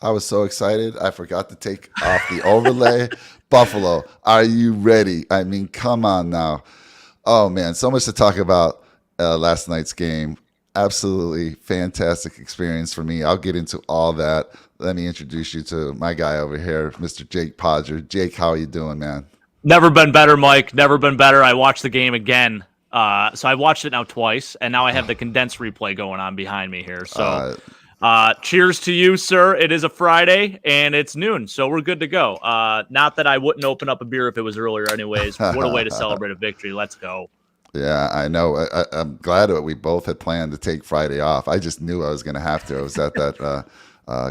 I was so excited. I forgot to take off the overlay. Buffalo, are you ready? I mean, come on now. Oh man, so much to talk about last night's game. Absolutely fantastic experience for me. I'll get into all that. Let me introduce you to my guy over here, Mr. Jake Podger. Jake, how are you doing, man? Never been better, Mike. Never been better. I watched the game again. So I watched it now twice, and now I have the condensed replay going on behind me here. So Uh, cheers to you, sir. It is a Friday, and it's noon, so we're good to go. Not that I wouldn't open up a beer if it was earlier anyways. What a way to celebrate a victory. Let's go. Yeah, I know. I'm glad that we both had planned to take Friday off. I just knew I was going to have to. I was at that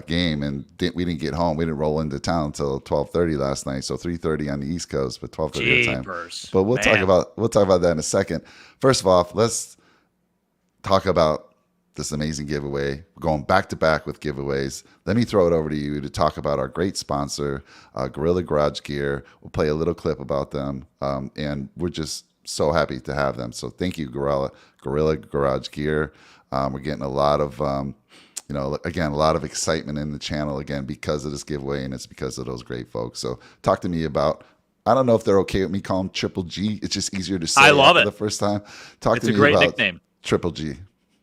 game, and we didn't get home. We didn't roll into town until 12:30 last night. So 3:30 on the East Coast, but 12:30 our time. But we'll talk about that in a second. First of all, let's talk about this amazing giveaway. We're going back to back with giveaways. Let me throw it over to you to talk about our great sponsor, Gorilla Garage Gear. We'll play a little clip about them, and we're just so happy to have them. So thank you, Gorilla Garage Gear. We're getting a lot of, again, a lot of excitement in the channel again because of this giveaway, and it's because of those great folks. So talk to me about. I don't know if they're okay with me calling them Triple G. It's just easier to say. I love it the first time. It's a great nickname. Triple G.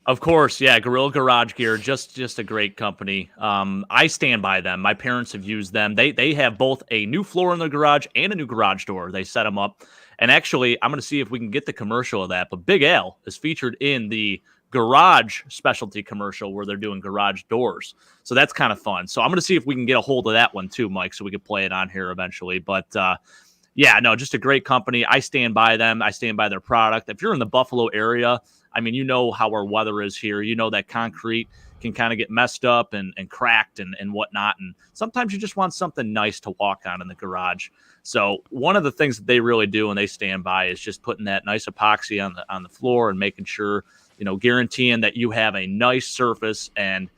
Of course, yeah. Gorilla Garage Gear, just a great company. I stand by them. My parents have used them. They have both a new floor in their garage and a new garage door. They set them up. And actually, I'm going to see if we can get the commercial of that. But Big Al is featured in the garage specialty commercial where they're doing garage doors. So that's kind of fun. So I'm going to see if we can get a hold of that one too, Mike, so we can play it on here eventually. But yeah, no, just a great company. I stand by them. I stand by their product. If you're in the Buffalo area, I mean, you know how our weather is here. You know that concrete can kind of get messed up and cracked and whatnot. And sometimes you just want something nice to walk on in the garage. So one of the things that they really do and they stand by is just putting that nice epoxy on the floor and making sure, guaranteeing that you have a nice surface and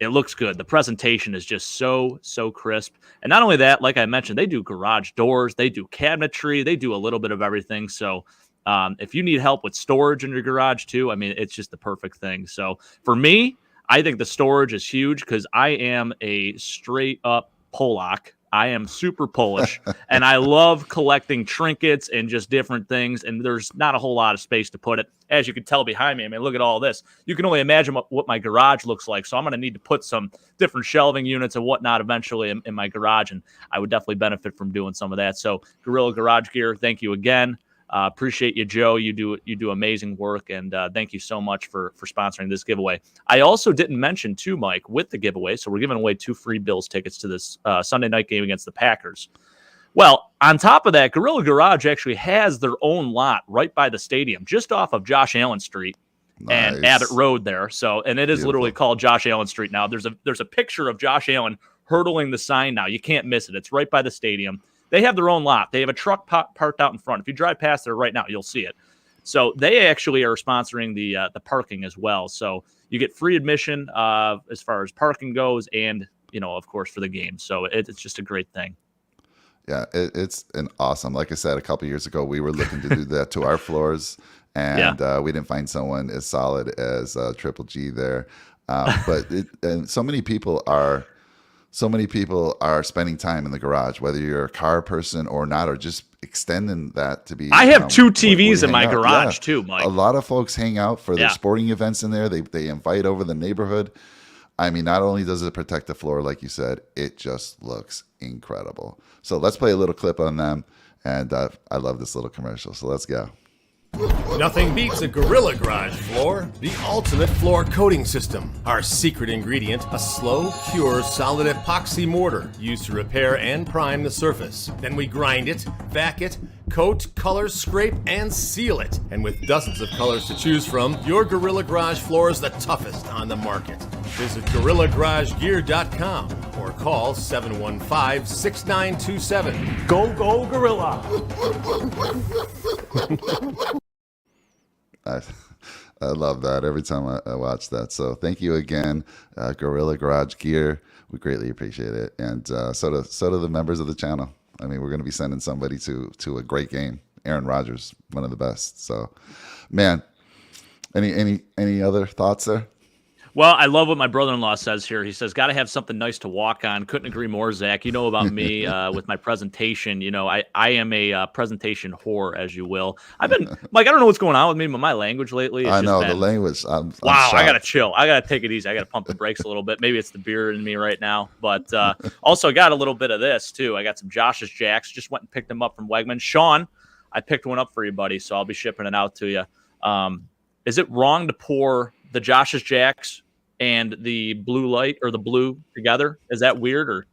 it looks good. The presentation is just so crisp. And not only that, like I mentioned, they do garage doors, they do cabinetry, they do a little bit of everything. So if you need help with storage in your garage too, I mean, it's just the perfect thing. So for me, I think the storage is huge because I am a straight up Polak. I am super Polish, and I love collecting trinkets and just different things, and there's not a whole lot of space to put it. As you can tell behind me, I mean, look at all this. You can only imagine what my garage looks like, so I'm going to need to put some different shelving units and whatnot eventually in my garage, and I would definitely benefit from doing some of that. So Gorilla Garage Gear, thank you again. Appreciate you, Joe. You do amazing work, and thank you so much for sponsoring this giveaway. I also didn't mention too, Mike, with the giveaway, so we're giving away 2 free Bills tickets to this Sunday night game against the Packers. Well, on top of that, Gorilla Garage actually has their own lot right by the stadium, just off of Josh Allen Street and Abbott Road there. So, and it is literally called Josh Allen Street now. There's a picture of Josh Allen hurdling the sign now. You can't miss it. It's right by the stadium. They have their own lot. They have a truck parked out in front. If you drive past there right now, you'll see it. So they actually are sponsoring the parking as well. So you get free admission as far as parking goes, and of course for the game. So it's just a great thing. Yeah, it's an awesome. Like I said, a couple of years ago, we were looking to do that to our floors, and we didn't find someone as solid as Triple G there. And so many people are spending time in the garage, whether you're a car person or not, or just extending that to be. I have 2 TVs in my garage too, Mike. A lot of folks hang out for their sporting events in there. They invite over the neighborhood. I mean, not only does it protect the floor, like you said, it just looks incredible. So let's play a little clip on them. And I love this little commercial. So let's go. Nothing beats a Gorilla Garage floor, the ultimate floor coating system. Our secret ingredient, a slow cure solid epoxy mortar used to repair and prime the surface. Then we grind it, vac it, coat, color, scrape, and seal it. And with dozens of colors to choose from, your Gorilla Garage floor is the toughest on the market. Visit GorillaGarageGear.com or call 715-6927. Go Gorilla! I love that every time I watch that. So thank you again, Gorilla Garage Gear. We greatly appreciate it, and so do the members of the channel. I mean, we're going to be sending somebody to a great game. Aaron Rodgers, one of the best. So, man, any other thoughts there? Well, I love what my brother-in-law says here. He says, "Got to have something nice to walk on." Couldn't agree more, Zach. You know about me with my presentation. I am a presentation whore, as you will. I've been like, I don't know what's going on with me, but my language lately has I just know the been language. I'm wow. I gotta shocked. chill. I gotta take it easy. I gotta pump the brakes a little bit. Maybe it's the beer in me right now, but also got a little bit of this too. I got some Josh's Jacks. Just went and picked them up from Wegmans. Sean, I picked one up for you, buddy. So I'll be shipping it out to you. Is it wrong to pour the Josh's Jacks and the blue light or the blue together? Is that weird or?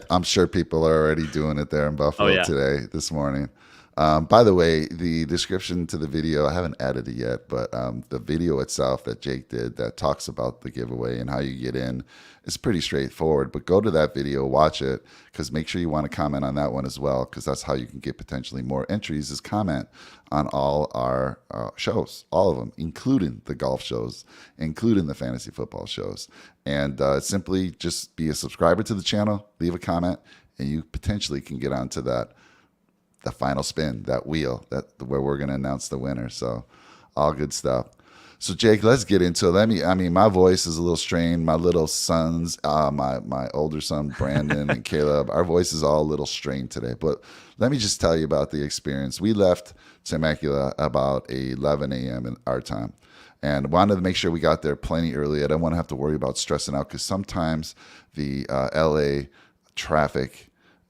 I'm sure people are already doing it there in Oh Buffalo yeah. today, this morning. By the way, the description to the video, I haven't added it yet, but the video itself that Jake did that talks about the giveaway and how you get in is pretty straightforward. But go to that video, watch it, because make sure you want to comment on that one as well, because that's how you can get potentially more entries is comment on all our shows, all of them, including the golf shows, including the fantasy football shows. And simply just be a subscriber to the channel, leave a comment, and you potentially can get onto that the final spin, that wheel, where we're going to announce the winner. So all good stuff. So Jake, let's get into it. My voice is a little strained. My little sons, my older son, Brandon and Caleb, our voice is all a little strained today. But let me just tell you about the experience. We left Temecula about 11 a.m. in our time and wanted to make sure we got there plenty early. I don't want to have to worry about stressing out because sometimes the LA traffic,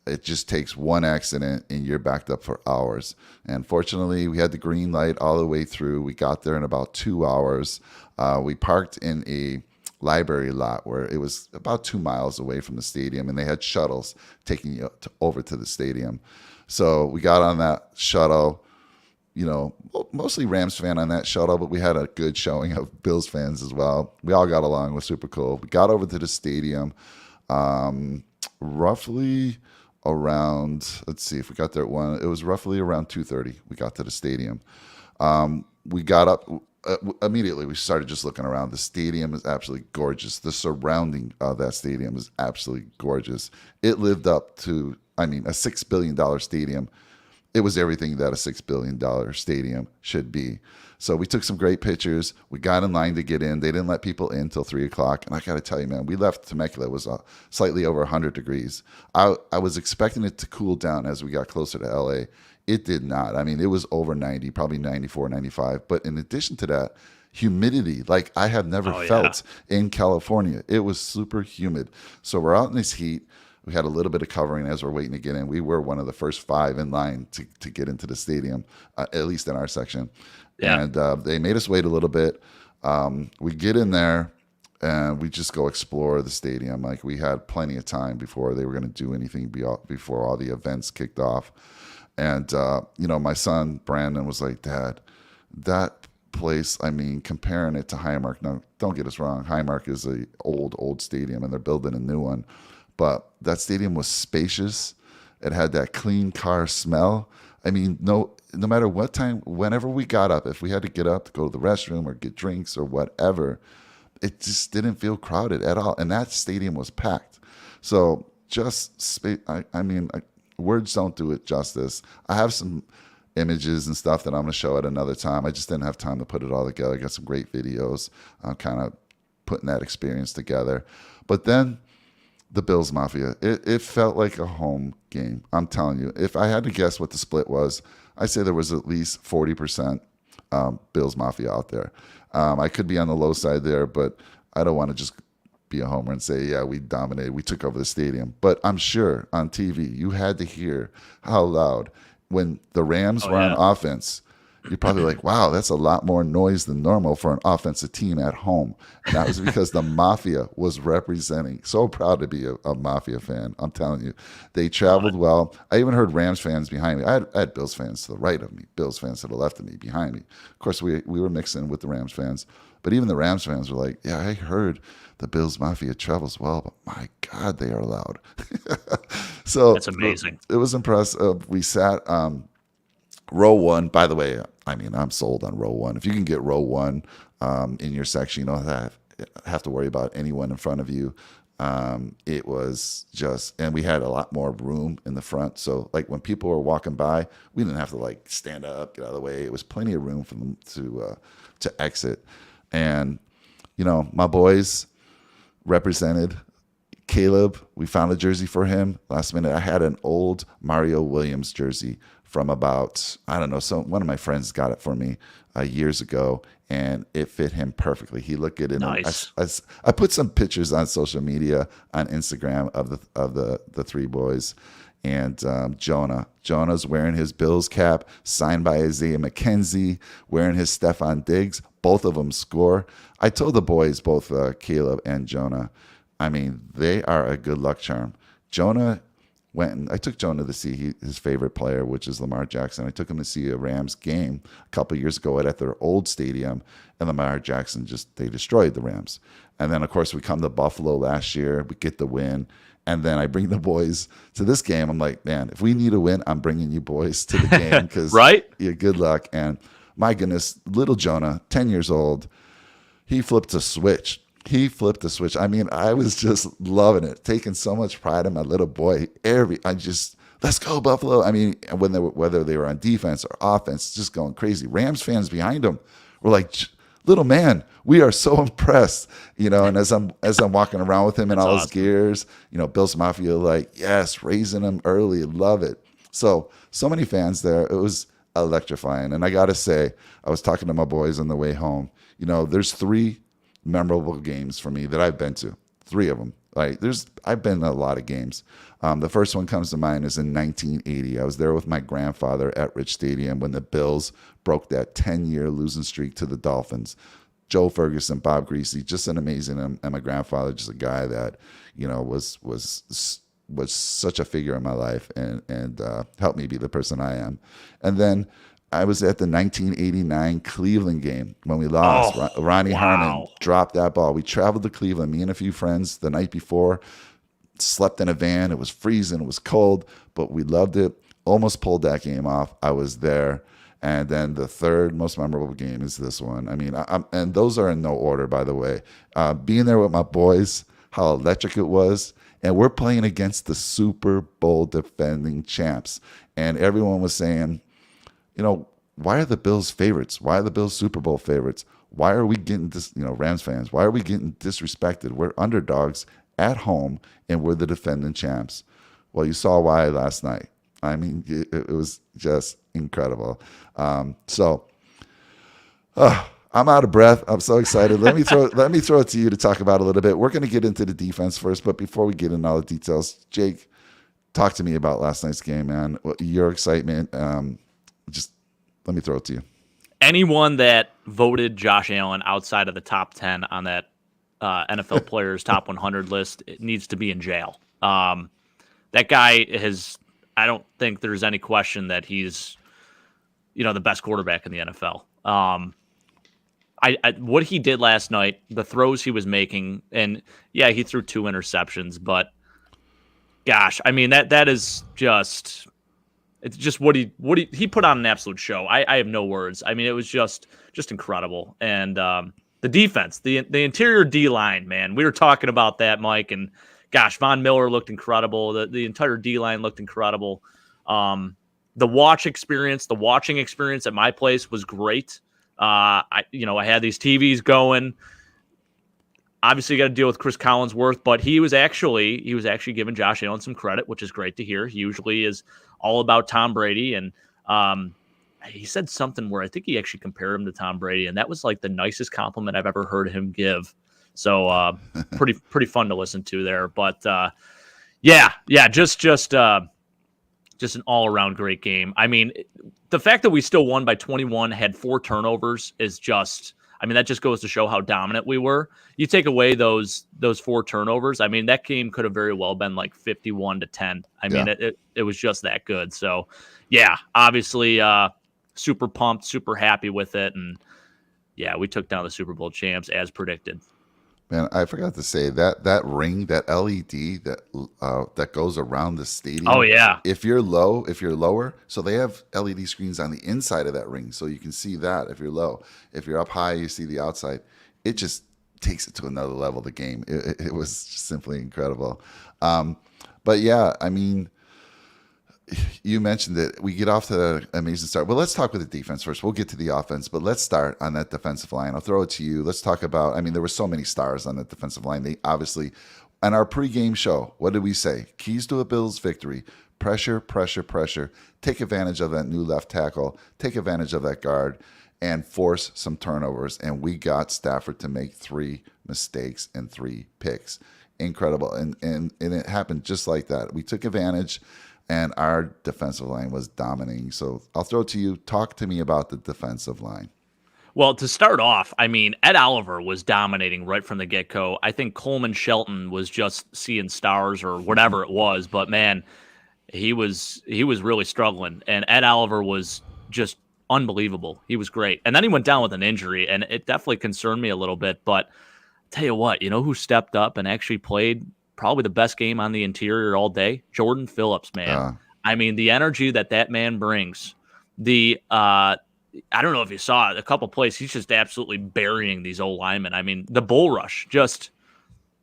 it just takes one accident and you're backed up for hours. And fortunately, we had the green light all the way through. We got there in about 2 hours. We parked in a library lot where it was about 2 miles away from the stadium, and they had shuttles taking you over to the stadium. So we got on that shuttle. Mostly Rams fan on that shuttle, but we had a good showing of Bills fans as well. We all got along. It was super cool. We got over to the stadium roughly around, let's see if we got there at 1. It was roughly around 2:30. We got to the stadium. We got up immediately. We started just looking around. The stadium is absolutely gorgeous. The surrounding of that stadium is absolutely gorgeous. It lived up to, a $6 billion stadium. It was everything that a $6 billion stadium should be. So we took some great pictures. We got in line to get in. They didn't let people in until 3 o'clock. And I got to tell you, man, we left Temecula. It was slightly over 100 degrees. I was expecting it to cool down as we got closer to LA. It did not. It was over 90, probably 94, 95. But in addition to that, humidity like I have never felt in California. It was super humid. So we're out in this heat. We had a little bit of covering as we're waiting to get in. We were one of the first 5 in line to get into the stadium, at least in our section. Yeah. And they made us wait a little bit. We get in there and we just go explore the stadium. Like we had plenty of time before they were going to do anything before all the events kicked off. And, my son, Brandon, was like, Dad, that place, comparing it to Highmark. Now, don't get us wrong. Highmark is a old stadium and they're building a new one. But that stadium was spacious. It had that clean car smell. No matter what time, whenever we got up, if we had to get up to go to the restroom or get drinks or whatever, it just didn't feel crowded at all. And that stadium was packed. So just space. Words don't do it justice. I have some images and stuff that I'm going to show at another time. I just didn't have time to put it all together. I got some great videos. I'm kind of putting that experience together. But then the Bills Mafia, it felt like a home game. I'm telling you, if I had to guess what the split was, I'd say there was at least 40% Bills Mafia out there. I could be on the low side there, but I don't want to just be a homer and say, yeah, we dominated, we took over the stadium. But I'm sure on TV, you had to hear how loud when the Rams were on offense. You're probably like, wow, that's a lot more noise than normal for an offensive team at home. And that was because the Mafia was representing. So proud to be a Mafia fan. I'm telling you, they traveled well. I even heard Rams fans behind me. I had Bills fans to the right of me, Bills fans to the left of me, behind me. Of course, we were mixing with the Rams fans. But even the Rams fans were like, yeah, I heard the Bills Mafia travels well, but my God, they are loud. So that's amazing. It was impressive. We sat row 1, by the way, I'm sold on row 1. If you can get row 1 in your section, you don't have to worry about anyone in front of you. It was just, and we had a lot more room in the front. So like when people were walking by, we didn't have to like stand up, get out of the way. It was plenty of room for them to exit. And my boys represented. Caleb, we found a jersey for him last minute. I had an old Mario Williams jersey from about, I don't know, one of my friends got it for me years ago, and it fit him perfectly. He looked good in Nice. I put some pictures on social media on Instagram of the three boys. And Jonah's wearing his Bills cap, signed by Isaiah McKenzie, wearing his Stephon Diggs. Both of them score. I told the boys, both Caleb and Jonah, I mean, they are a good luck charm. I took Jonah to see his favorite player, which is Lamar Jackson. I took him to see a Rams game a couple of years ago at their old stadium, and Lamar Jackson they destroyed the Rams. And then, of course, we come to Buffalo last year. We get the win. And then I bring the boys to this game. I'm like, man, if we need a win, I'm bringing you boys to the game because right? Yeah, good luck. And my goodness, little Jonah, 10 years old, he flipped a switch. I mean, I was just loving it, taking so much pride in my little boy. Let's go Buffalo. I mean, whether they were on defense or offense, just going crazy. Rams fans behind him were like, little man, we are so impressed, and as I'm walking around with him in all his gears, Bill's Mafia, like, yes, raising him early, love it. So many fans there. It was electrifying. And I got to say, I was talking to my boys on the way home. There's 3 memorable games for me that I've been to, 3 of them. I've been to a lot of games. The first one comes to mind is in 1980. I was there with my grandfather at Rich Stadium when the Bills broke that 10-year losing streak to the Dolphins. Joe Ferguson, Bob Greasy, just an amazing, and my grandfather, just a guy that, was such a figure in my life and helped me be the person I am. And then I was at the 1989 Cleveland game when we lost. Ronnie Harmon dropped that ball. We traveled to Cleveland, me and a few friends, the night before, slept in a van. It was freezing. It was cold, but we loved it. Almost pulled that game off. I was there. And then the third most memorable game is this one. I mean, and those are in no order, by the way. Being there with my boys, how electric it was. And we're playing against the Super Bowl defending champs. And everyone was saying, why are the Bills favorites? Why are the Bills Super Bowl favorites? Why are we getting this, Rams fans, why are we getting disrespected? We're underdogs at home, and we're the defending champs. Well, you saw why last night. I mean, it was just incredible. I'm out of breath. I'm so excited. Let me throw it to you to talk about a little bit. We're going to get into the defense first, but before we get into all the details, Jake, talk to me about last night's game, man. Your excitement. Just let me throw it to you. Anyone that voted Josh Allen outside of the top 10 on that NFL players top 100 list, it needs to be in jail. That guy I don't think there's any question that he's, the best quarterback in the NFL. What he did last night, the throws he was making, and yeah, he threw 2 interceptions, but gosh, I mean, that is just, it's just what he put on an absolute show. I have no words. I mean, it was just incredible. And the defense, the interior D-line, man, we were talking about that, Mike, and gosh, Von Miller looked incredible. The entire D-line looked incredible. The watching experience at my place was great. I had these TVs going. Obviously, you got to deal with Chris Collinsworth, but he was actually giving Josh Allen some credit, which is great to hear. He usually is all about Tom Brady, and he said something where I think he actually compared him to Tom Brady, and that was like the nicest compliment I've ever heard him give. So pretty fun to listen to there. But just an all around great game. I mean, the fact that we still won by 21, had 4 turnovers is just. I mean, that just goes to show how dominant we were. You take away those 4 turnovers, I mean, that game could have very well been like 51-10. I mean, it was just that good. So, yeah, obviously super pumped, super happy with it. And, yeah, we took down the Super Bowl champs as predicted. Man, I forgot to say that ring, that LED that goes around the stadium. Oh yeah. If you're lower, so they have LED screens on the inside of that ring, so you can see that if you're low. If you're up high, you see the outside. It just takes it to another level. The game, it was just simply incredible. But yeah, I mean, you mentioned that we get off to an amazing start. Well, let's talk with the defense first. We'll get to the offense, but let's start on that defensive line. I'll throw it to you. Let's talk about, I mean, there were so many stars on that defensive line. They obviously, on our pregame show, what did we say? Keys to a Bills victory: pressure, pressure, pressure. Take advantage of that new left tackle. Take advantage of that guard and force some turnovers. And we got Stafford to make 3 mistakes and 3 picks. Incredible. And it happened just like that. We took advantage, and our defensive line was dominating. So I'll throw it to you. Talk to me about the defensive line. Well, to start off, I mean, Ed Oliver was dominating right from the get-go. I think Coleman Shelton was just seeing stars or whatever it was, but man, he was really struggling, and Ed Oliver was just unbelievable. He was great. And then he went down with an injury, and it definitely concerned me a little bit, but tell you what, you know who stepped up and actually played probably the best game on the interior all day? Jordan Phillips, man. I mean, the energy that man brings, I don't know if you saw it, a couple plays, he's just absolutely burying these old linemen. I mean, the bull rush, just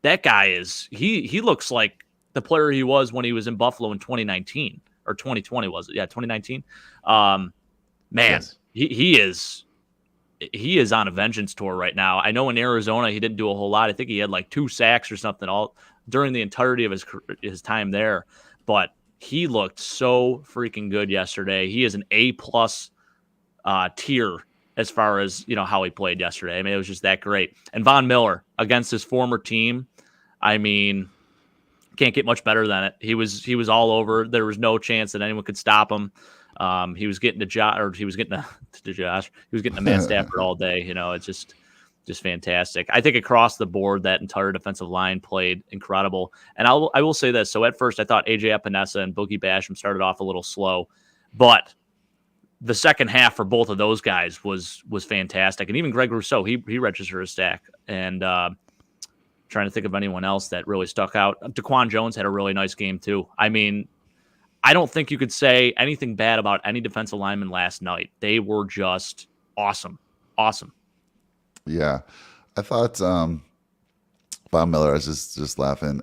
that guy he looks like the player he was when he was in Buffalo in 2019 or 2020 was it? Yeah, 2019. Man, yes. He is on a vengeance tour right now. I know in Arizona he didn't do a whole lot. I think he had like 2 sacks or something all during the entirety of his time there, but he looked so freaking good yesterday. He is an A+ tier as far as, you know, how he played yesterday. I mean, it was just that great. And Von Miller against his former team, I mean, can't get much better than it. He was all over. There was no chance that anyone could stop him. He was getting to Josh. He was getting to Matt Stafford all day. You know, it's just fantastic. I think across the board, that entire defensive line played incredible. And I will say this. So at first, I thought AJ Epinesa and Boogie Basham started off a little slow, but the second half for both of those guys was fantastic. And even Greg Rousseau, he registered a stack. And trying to think of anyone else that really stuck out. Daquan Jones had a really nice game too. I mean, I don't think you could say anything bad about any defensive lineman last night. They were just awesome. Awesome. Yeah. I thought Von Miller, I was just laughing.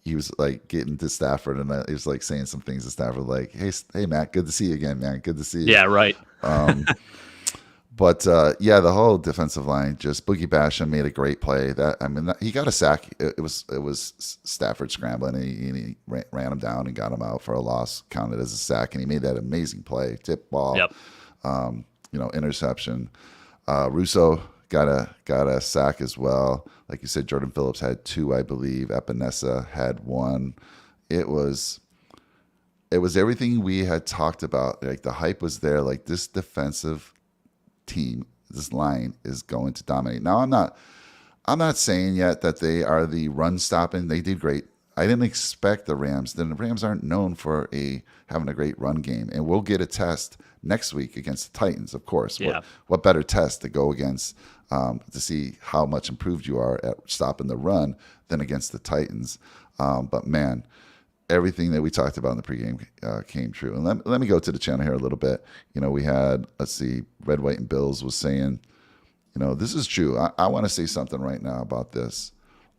He was like getting to Stafford, and he was like saying some things to Stafford, like, hey, Matt, good to see you again, man. Good to see you. Yeah, right. But yeah, the whole defensive line, just Boogie Basham made a great play. He got a sack. It was Stafford scrambling, and he ran him down and got him out for a loss, counted as a sack, and he made that amazing play, tip ball, interception. Russo got a sack as well. Like you said, Jordan Phillips had 2, I believe. Epinesa had 1. It was everything we had talked about. Like, the hype was there. Like, this defensive team, this line is going to dominate. Now, I'm not saying yet that they are the run stopping. They did great. I didn't expect the Rams. The Rams aren't known for having a great run game, and we'll get a test next week against the Titans, of course. Yeah. What better test to go against to see how much improved you are at stopping the run than against the Titans? But man, everything that we talked about in the pregame came true. And let me go to the channel here a little bit. You know, we had, let's see, Red, White, and Bills was saying, you know, this is true. I want to say something right now about this.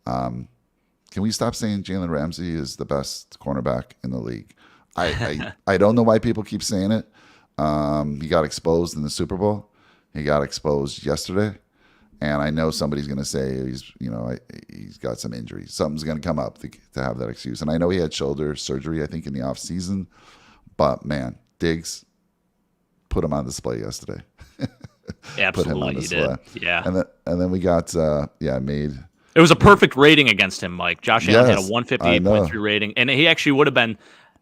Can we stop saying Jalen Ramsey is the best cornerback in the league? I don't know why people keep saying it. He got exposed in the Super Bowl. He got exposed yesterday. And I know somebody's going to say he's got some injury. Something's going to come up to have that excuse. And I know he had shoulder surgery, I think, in the off season. But man, Diggs put him on display yesterday. Absolutely, put him on display. He did. Yeah. And then we got made. It was a perfect rating against him, Mike. Josh Allen had a 158.3 rating, and he actually would have been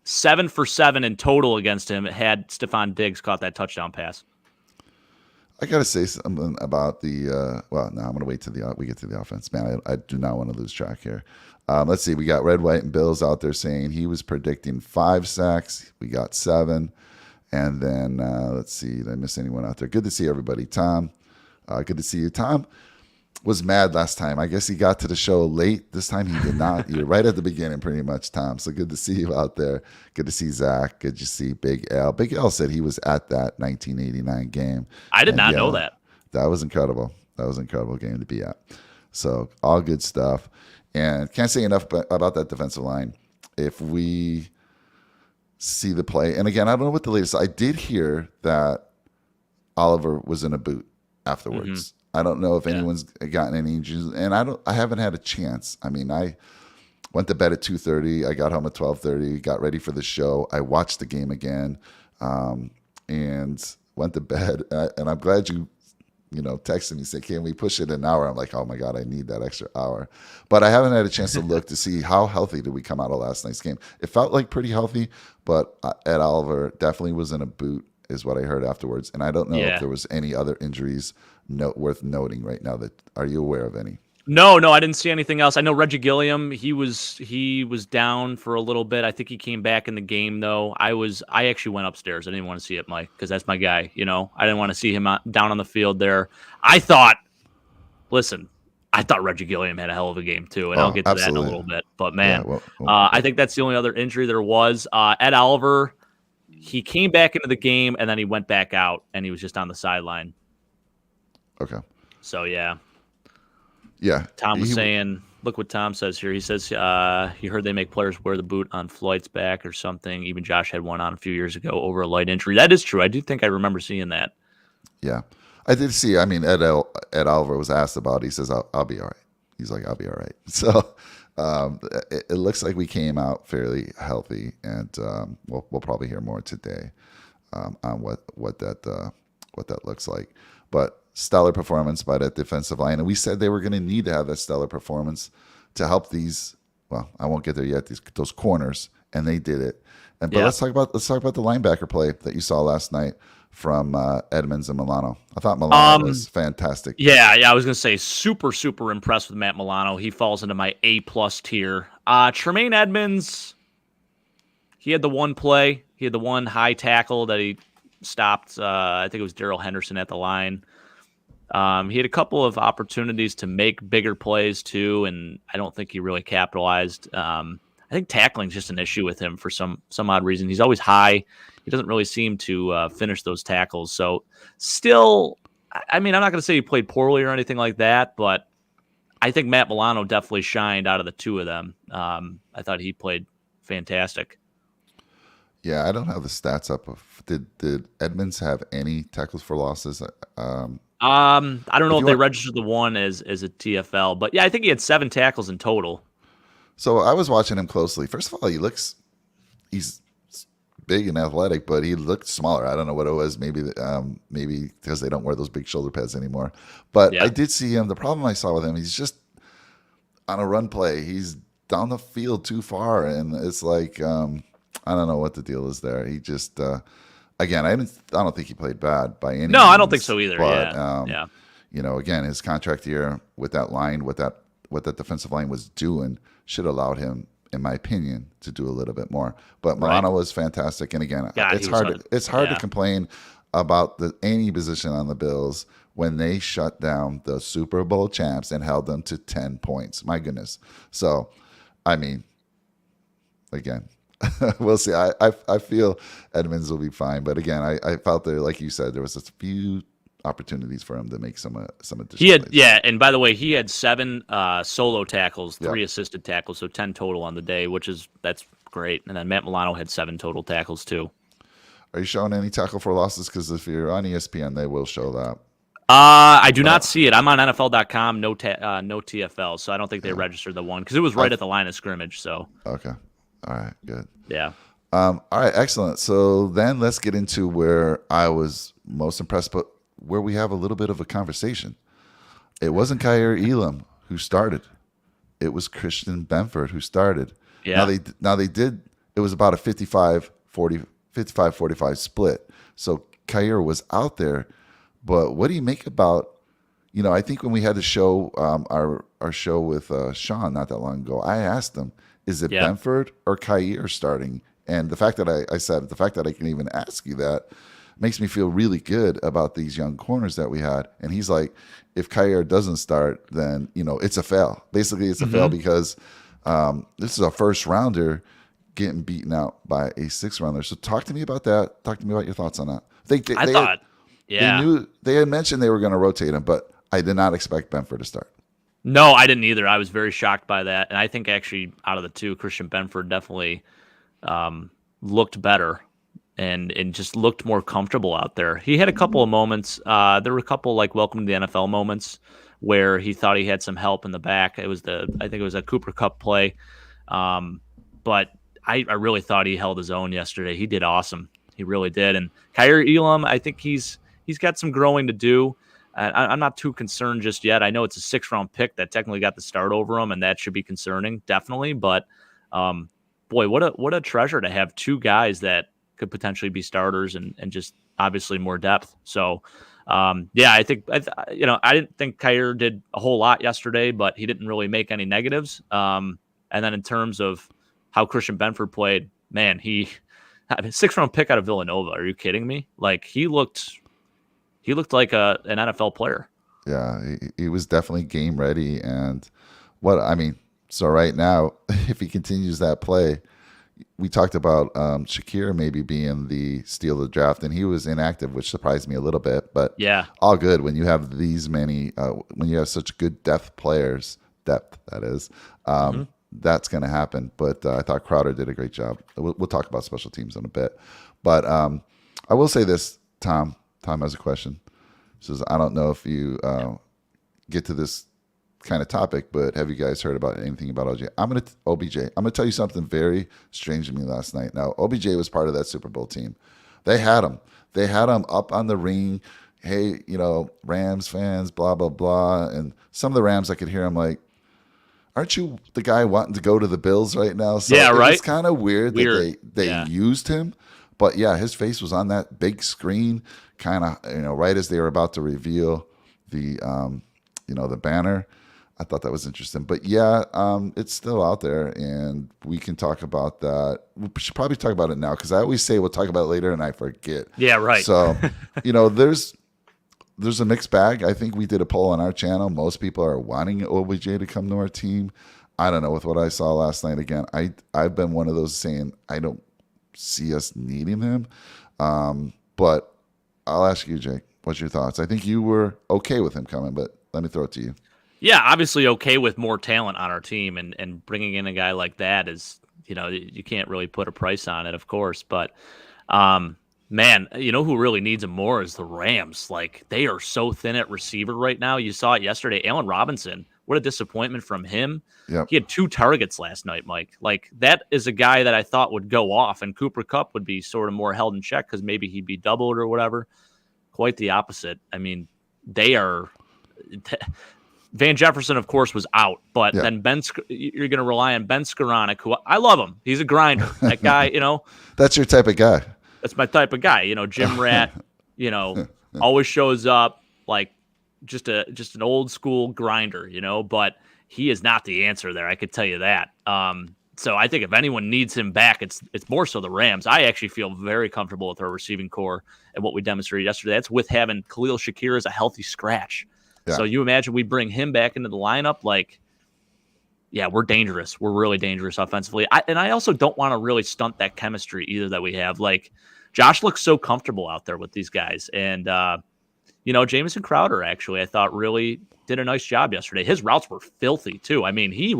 7 for 7 in total against him had Stephon Diggs caught that touchdown pass. I got to say something about the well, no, I'm going to wait till we get to the offense. Man, I do not want to lose track here. Let's see. We got Red, White, and Bills out there saying he was predicting 5 sacks. We got 7. And then let's see. Did I miss anyone out there? Good to see everybody. Tom, good to see you. Tom was mad last time. I guess he got to the show late. This time he did not. You're right at the beginning pretty much, Tom. So good to see you out there. Good to see Zach. Good to see Big L. Big L said he was at that 1989 game. I did not know that. That was incredible. That was an incredible game to be at. So all good stuff. And can't say enough about that defensive line. If we see the play. And again, I don't know what the latest. I did hear that Oliver was in a boot afterwards. I don't know if anyone's gotten any injuries, and I haven't had a chance. I mean, I went to bed at 2:30. I got home at 12:30. Got ready for the show. I watched the game again, and went to bed. And I'm glad you texted me, said, "Can we push it an hour?" I'm like, "Oh my God, I need that extra hour." But I haven't had a chance to look to see how healthy did we come out of last night's game. It felt like pretty healthy, but Ed Oliver definitely was in a boot, is what I heard afterwards. And I don't know if there was any other injuries worth noting right now. Are you aware of any? No, I didn't see anything else. I know Reggie Gilliam, he was down for a little bit. I think he came back in the game though. I actually went upstairs. I didn't want to see it, Mike, because that's my guy. I didn't want to see him down on the field there. I thought Reggie Gilliam had a hell of a game too, and I'll get to that in a little bit. But man, I think that's the only other injury there was. Ed Oliver, he came back into the game and then he went back out, and he was just on the sideline. Okay. So yeah. Yeah. Tom was saying, look what Tom says here. He says he heard they make players wear the boot on flights back or something. Even Josh had one on a few years ago over a light injury. That is true. I do think I remember seeing that. Yeah. I did see. I mean, Ed Oliver was asked about it. He says, I'll be all right. He's like, I'll be all right. So it looks like we came out fairly healthy, and we'll probably hear more today on what that looks like. But stellar performance by that defensive line, and we said they were going to need to have that stellar performance to help these. Well, I won't get there yet. Those corners, and they did it. But let's talk about the linebacker play that you saw last night from Edmonds and Milano. I thought Milano was fantastic. Yeah, I was going to say super impressed with Matt Milano. He falls into my A+ tier. Tremaine Edmonds, he had the one play. He had the one high tackle that he stopped. I think it was Darrell Henderson at the line. He had a couple of opportunities to make bigger plays too, and I don't think he really capitalized. I think tackling is just an issue with him for some odd reason. He's always high. He doesn't really seem to finish those tackles. So still, I mean, I'm not going to say he played poorly or anything like that, but I think Matt Milano definitely shined out of the two of them. I thought he played fantastic. Yeah, I don't have the stats up. Did Edmonds have any tackles for losses? I don't know if they registered the one as a TFL, but yeah, I think he had 7 tackles in total. So I was watching him closely. First of all, he's big and athletic, but he looked smaller. I don't know what it was. Maybe because they don't wear those big shoulder pads anymore. But I did see him. The problem I saw with him, he's just on a run play. He's down the field too far, and it's like I don't know what the deal is there. He just again, I don't think he played bad by any means. No, I don't think so either. But, again, his contract year with that line, what that defensive line was doing, should have allowed him, in my opinion, to do a little bit more. But Milano was fantastic, and again, it's hard to complain about any position on the Bills when they shut down the Super Bowl champs and held them to 10 points. My goodness. So, I mean, again, we'll see. I feel Edmonds will be fine, but again, I felt there, like you said, there was a few opportunities for him to make some additional plays. And by the way, he had 7 solo tackles, 3 assisted tackles, so 10 total on the day, that's great. And then Matt Milano had 7 total tackles too. Are you showing any tackle for losses? Because if you're on ESPN, they will show that. I do not see it. I'm on NFL.com, no TFL, so I don't think they registered the one because it was right at the line of scrimmage. So okay, all right, good. Yeah. All right, excellent. So then let's get into where I was most impressed, but where we have a little bit of a conversation. It wasn't Kaiir Elam who started. It was Christian Benford who started. Yeah. Now they did. It was about a 55-45 split. So Kaiir was out there. But what do you make about? I think when we had the show, our show with Sean not that long ago, I asked him, is it Benford or Kaiir starting? And the fact that the fact that I can even ask you that makes me feel really good about these young corners that we had. And he's like, if Kaiir doesn't start, then, it's a fail. Basically, it's a fail because this is a first rounder getting beaten out by a 6th rounder. So talk to me about that. Talk to me about your thoughts on that. They had mentioned they were going to rotate him, but I did not expect Benford to start. No, I didn't either. I was very shocked by that. And I think actually out of the two, Christian Benford definitely looked better and just looked more comfortable out there. He had a couple of moments. There were a couple like welcome to the NFL moments where he thought he had some help in the back. I think it was a Cooper Kupp play. But I really thought he held his own yesterday. He did awesome. He really did. And Kyer Elam, I think he's got some growing to do. I'm not too concerned just yet. I know it's a 6th-round pick that technically got the start over him, and that should be concerning, definitely. But boy, what a treasure to have 2 guys that could potentially be starters and just obviously more depth. So, I think I didn't think Kyer did a whole lot yesterday, but he didn't really make any negatives. And then in terms of how Christian Benford played, man, he had a 6th-round pick out of Villanova. Are you kidding me? Like he looked like an NFL player. Yeah, he was definitely game ready. And so right now, if he continues that play, we talked about Shakir maybe being the steal of the draft, and he was inactive, which surprised me a little bit. But yeah, all good when you have these many, when you have such good depth, that is, that's going to happen. But I thought Crowder did a great job. We'll talk about special teams in a bit. But I will say this, Tom. Tom has a question. He says, I don't know if you get to this kind of topic, but have you guys heard about anything about OBJ? I'm going to tell you something very strange to me last night. Now, OBJ was part of that Super Bowl team. They had him up on the ring. Hey, Rams fans, blah, blah, blah. And some of the Rams, I could hear them like, aren't you the guy wanting to go to the Bills right now? So yeah, right. It's kind of weird that they used him. But yeah, his face was on that big screen, kind of, right as they were about to reveal the, the banner. I thought that was interesting. But yeah, it's still out there, and we can talk about that. We should probably talk about it now because I always say we'll talk about it later, and I forget. Yeah, right. So, there's a mixed bag. I think we did a poll on our channel. Most people are wanting OBJ to come to our team. I don't know. With what I saw last night, again, I've been one of those saying I don't see us needing him. But I'll ask you, Jake, what's your thoughts? I think you were okay with him coming, but let me throw it to you. Yeah, obviously okay with more talent on our team, and bringing in a guy like that is, you can't really put a price on it, of course. But, man, who really needs him more is the Rams. Like, they are so thin at receiver right now. You saw it yesterday. Allen Robinson, what a disappointment from him. Yep. He had 2 targets last night, Mike. Like, that is a guy that I thought would go off, and Cooper Kupp would be sort of more held in check because maybe he'd be doubled or whatever. Quite the opposite. I mean, they are – Van Jefferson, of course, was out, but then you're going to rely on Ben Skoranek, who I love him. He's a grinder. That guy, That's your type of guy. That's my type of guy. Jim Rat, always shows up like just an old school grinder, but he is not the answer there. I could tell you that. So I think if anyone needs him back, it's more so the Rams. I actually feel very comfortable with our receiving core and what we demonstrated yesterday. That's with having Khalil Shakir as a healthy scratch. Yeah. So you imagine we bring him back into the lineup, we're dangerous. We're really dangerous offensively. I also don't want to really stunt that chemistry either that we have. Like, Josh looks so comfortable out there with these guys. And, Jamison Crowder, actually, I thought really did a nice job yesterday. His routes were filthy, too. I mean, he's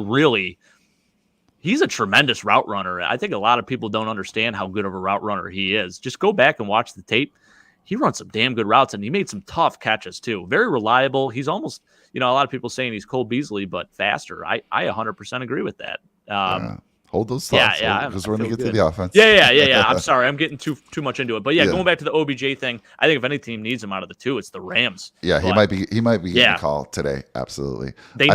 a tremendous route runner. I think a lot of people don't understand how good of a route runner he is. Just go back and watch the tape. He runs some damn good routes, and he made some tough catches, too. Very reliable. He's almost, a lot of people saying he's Cole Beasley, but faster. I 100% agree with that. Hold those thoughts. Because we're going to get to the offense. Yeah. I'm sorry. I'm getting too much into it. But, going back to the OBJ thing, I think if any team needs him out of the 2, it's the Rams. Yeah, he might be getting a call today. Absolutely. They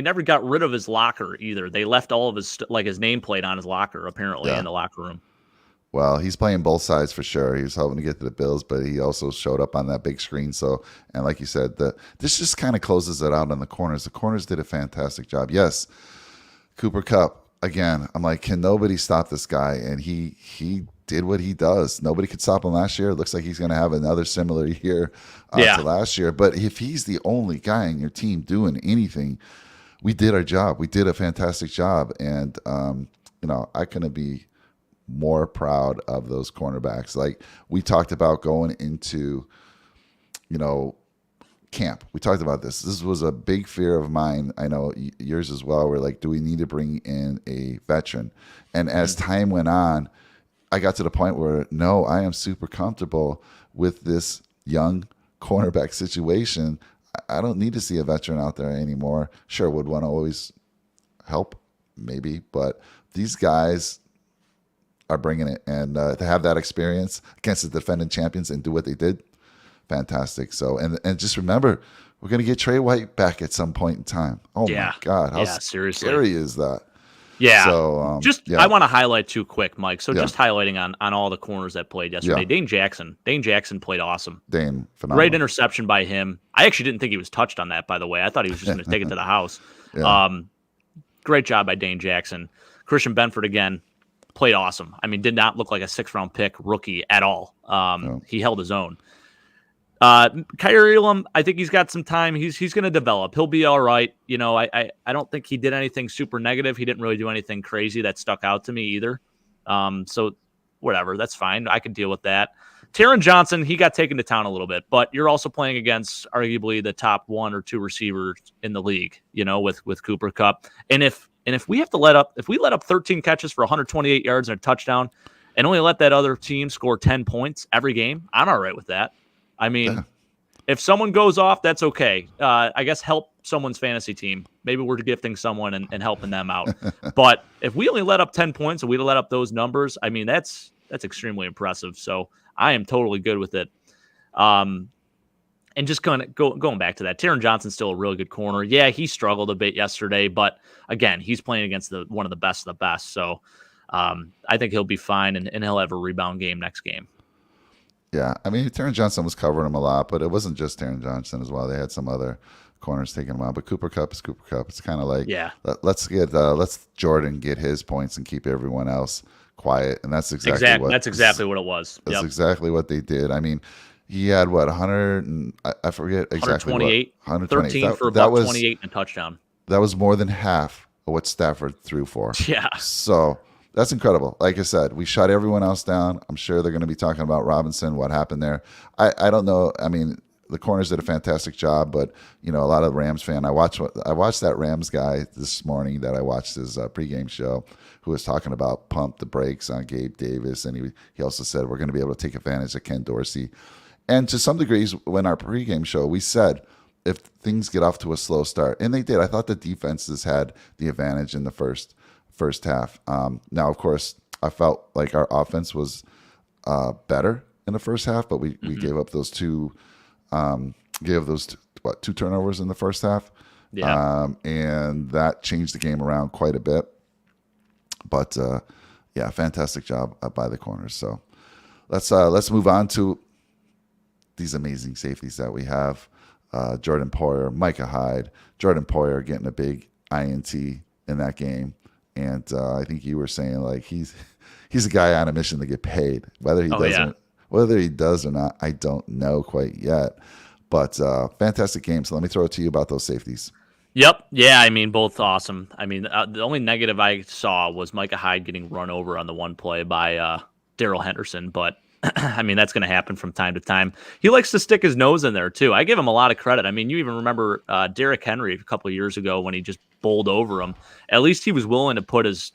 never got rid of his locker either. They left all of his nameplate on his locker, apparently, in the locker room. Well, he's playing both sides for sure. He was hoping to get to the Bills, but he also showed up on that big screen. So, and like you said, this just kind of closes it out on the corners. The corners did a fantastic job. Yes, Cooper Kupp, again, I'm like, can nobody stop this guy? And he did what he does. Nobody could stop him last year. It looks like he's going to have another similar year to last year. But if he's the only guy in your team doing anything, we did our job. We did a fantastic job. And, I couldn't be more proud of those cornerbacks. Like we talked about going into, camp. We talked about this. This was a big fear of mine. I know yours as well. We're like, do we need to bring in a veteran? And as time went on, I got to the point where, no, I am super comfortable with this young cornerback situation. I don't need to see a veteran out there anymore. Sure, would one always help? Maybe. But these guys are bringing it. And to have that experience against the defending champions and do what they did, fantastic. So, and just remember, we're going to get Trey White back at some point in time. Oh, my God. How seriously. scary is that? Yeah. So, I want to highlight too quick, Mike. So just Yeah. highlighting on all the corners that played yesterday. Yeah. Dane Jackson played awesome. Dane, phenomenal. Great interception by him. I actually didn't think he was touched on that, by the way. I thought he was just going to take it to the house. Yeah. Great job by Dane Jackson. Christian Benford, again, played awesome. I mean, did not look like a 6th-round pick rookie at all. He held his own. Kyrie Elam, I think he's got some time. He's going to develop. He'll be all right. You know, I don't think he did anything super negative. He didn't really do anything crazy that stuck out to me either. So whatever, that's fine. I could deal with that. Taron Johnson, he got taken to town a little bit, but you're also playing against arguably the top 1 or 2 receivers in the league, you know, with Cooper Kupp. And if we have to let up 13 catches for 128 yards and a touchdown and only let that other team score 10 points every game, I'm all right with that. I mean, if someone goes off, that's okay. I guess help someone's fantasy team. Maybe we're gifting someone and helping them out. But if we only let up 10 points and we let up those numbers, I mean, that's extremely impressive. So I am totally good with it. And just kind of going back to that, Taron Johnson's still a really good corner. Yeah, he struggled a bit yesterday, but again, he's playing against one of the best of the best. So I think he'll be fine, and he'll have a rebound game next game. Yeah, I mean, Taron Johnson was covering him a lot, but it wasn't just Taron Johnson as well. They had some other corners taking him out, but Cooper Kupp is Cooper Kupp. It's kind of like, let's Jordan get his points and keep everyone else quiet, and that's exactly what it was. That's exactly what they did. I mean, he had 100 and I forget exactly 128, 13 for about 28 and a touchdown. That was more than half of what Stafford threw for. Yeah. So that's incredible. Like I said, we shut everyone else down. I'm sure they're going to be talking about Robinson, what happened there. I don't know. I mean, the corners did a fantastic job, but you know, a lot of Rams fan. I watched that Rams guy this morning that I watched his pregame show, who was talking about pump the brakes on Gabe Davis, and he also said we're going to be able to take advantage of Ken Dorsey. And to some degrees, when our pregame show, we said if things get off to a slow start, and they did. I thought the defenses had the advantage in the first half. Now, of course, I felt like our offense was better in the first half, but we gave up those two turnovers in the first half. Yeah. And that changed the game around quite a bit. But yeah, fantastic job by the corners. So let's move on to these amazing safeties that we have. Jordan Poyer, Micah Hyde, Jordan Poyer getting a big INT in that game. And I think you were saying like he's a guy on a mission to get paid. Whether he does or not, I don't know quite yet. But fantastic game. So let me throw it to you about those safeties. Yep. Yeah, I mean, both awesome. I mean, the only negative I saw was Micah Hyde getting run over on the one play by Darrell Henderson. But, I mean, that's going to happen from time to time. He likes to stick his nose in there, too. I give him a lot of credit. I mean, you even remember Derrick Henry a couple of years ago when he just bowled over him. At least he was willing to put his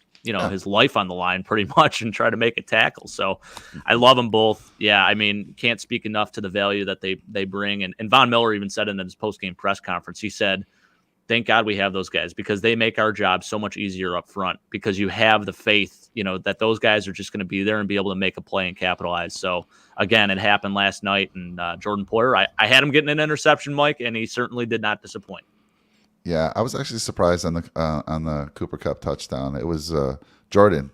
life on the line pretty much and try to make a tackle. So I love them both. Yeah, I mean, can't speak enough to the value that they bring. And Von Miller even said in his post-game press conference, he said, thank God we have those guys because they make our job so much easier up front because you have the faith, that those guys are just going to be there and be able to make a play and capitalize. So again, it happened last night, and Jordan Poyer, I had him getting an interception, Mike, and he certainly did not disappoint. Yeah, I was actually surprised on the Cooper Kupp touchdown. It was Jordan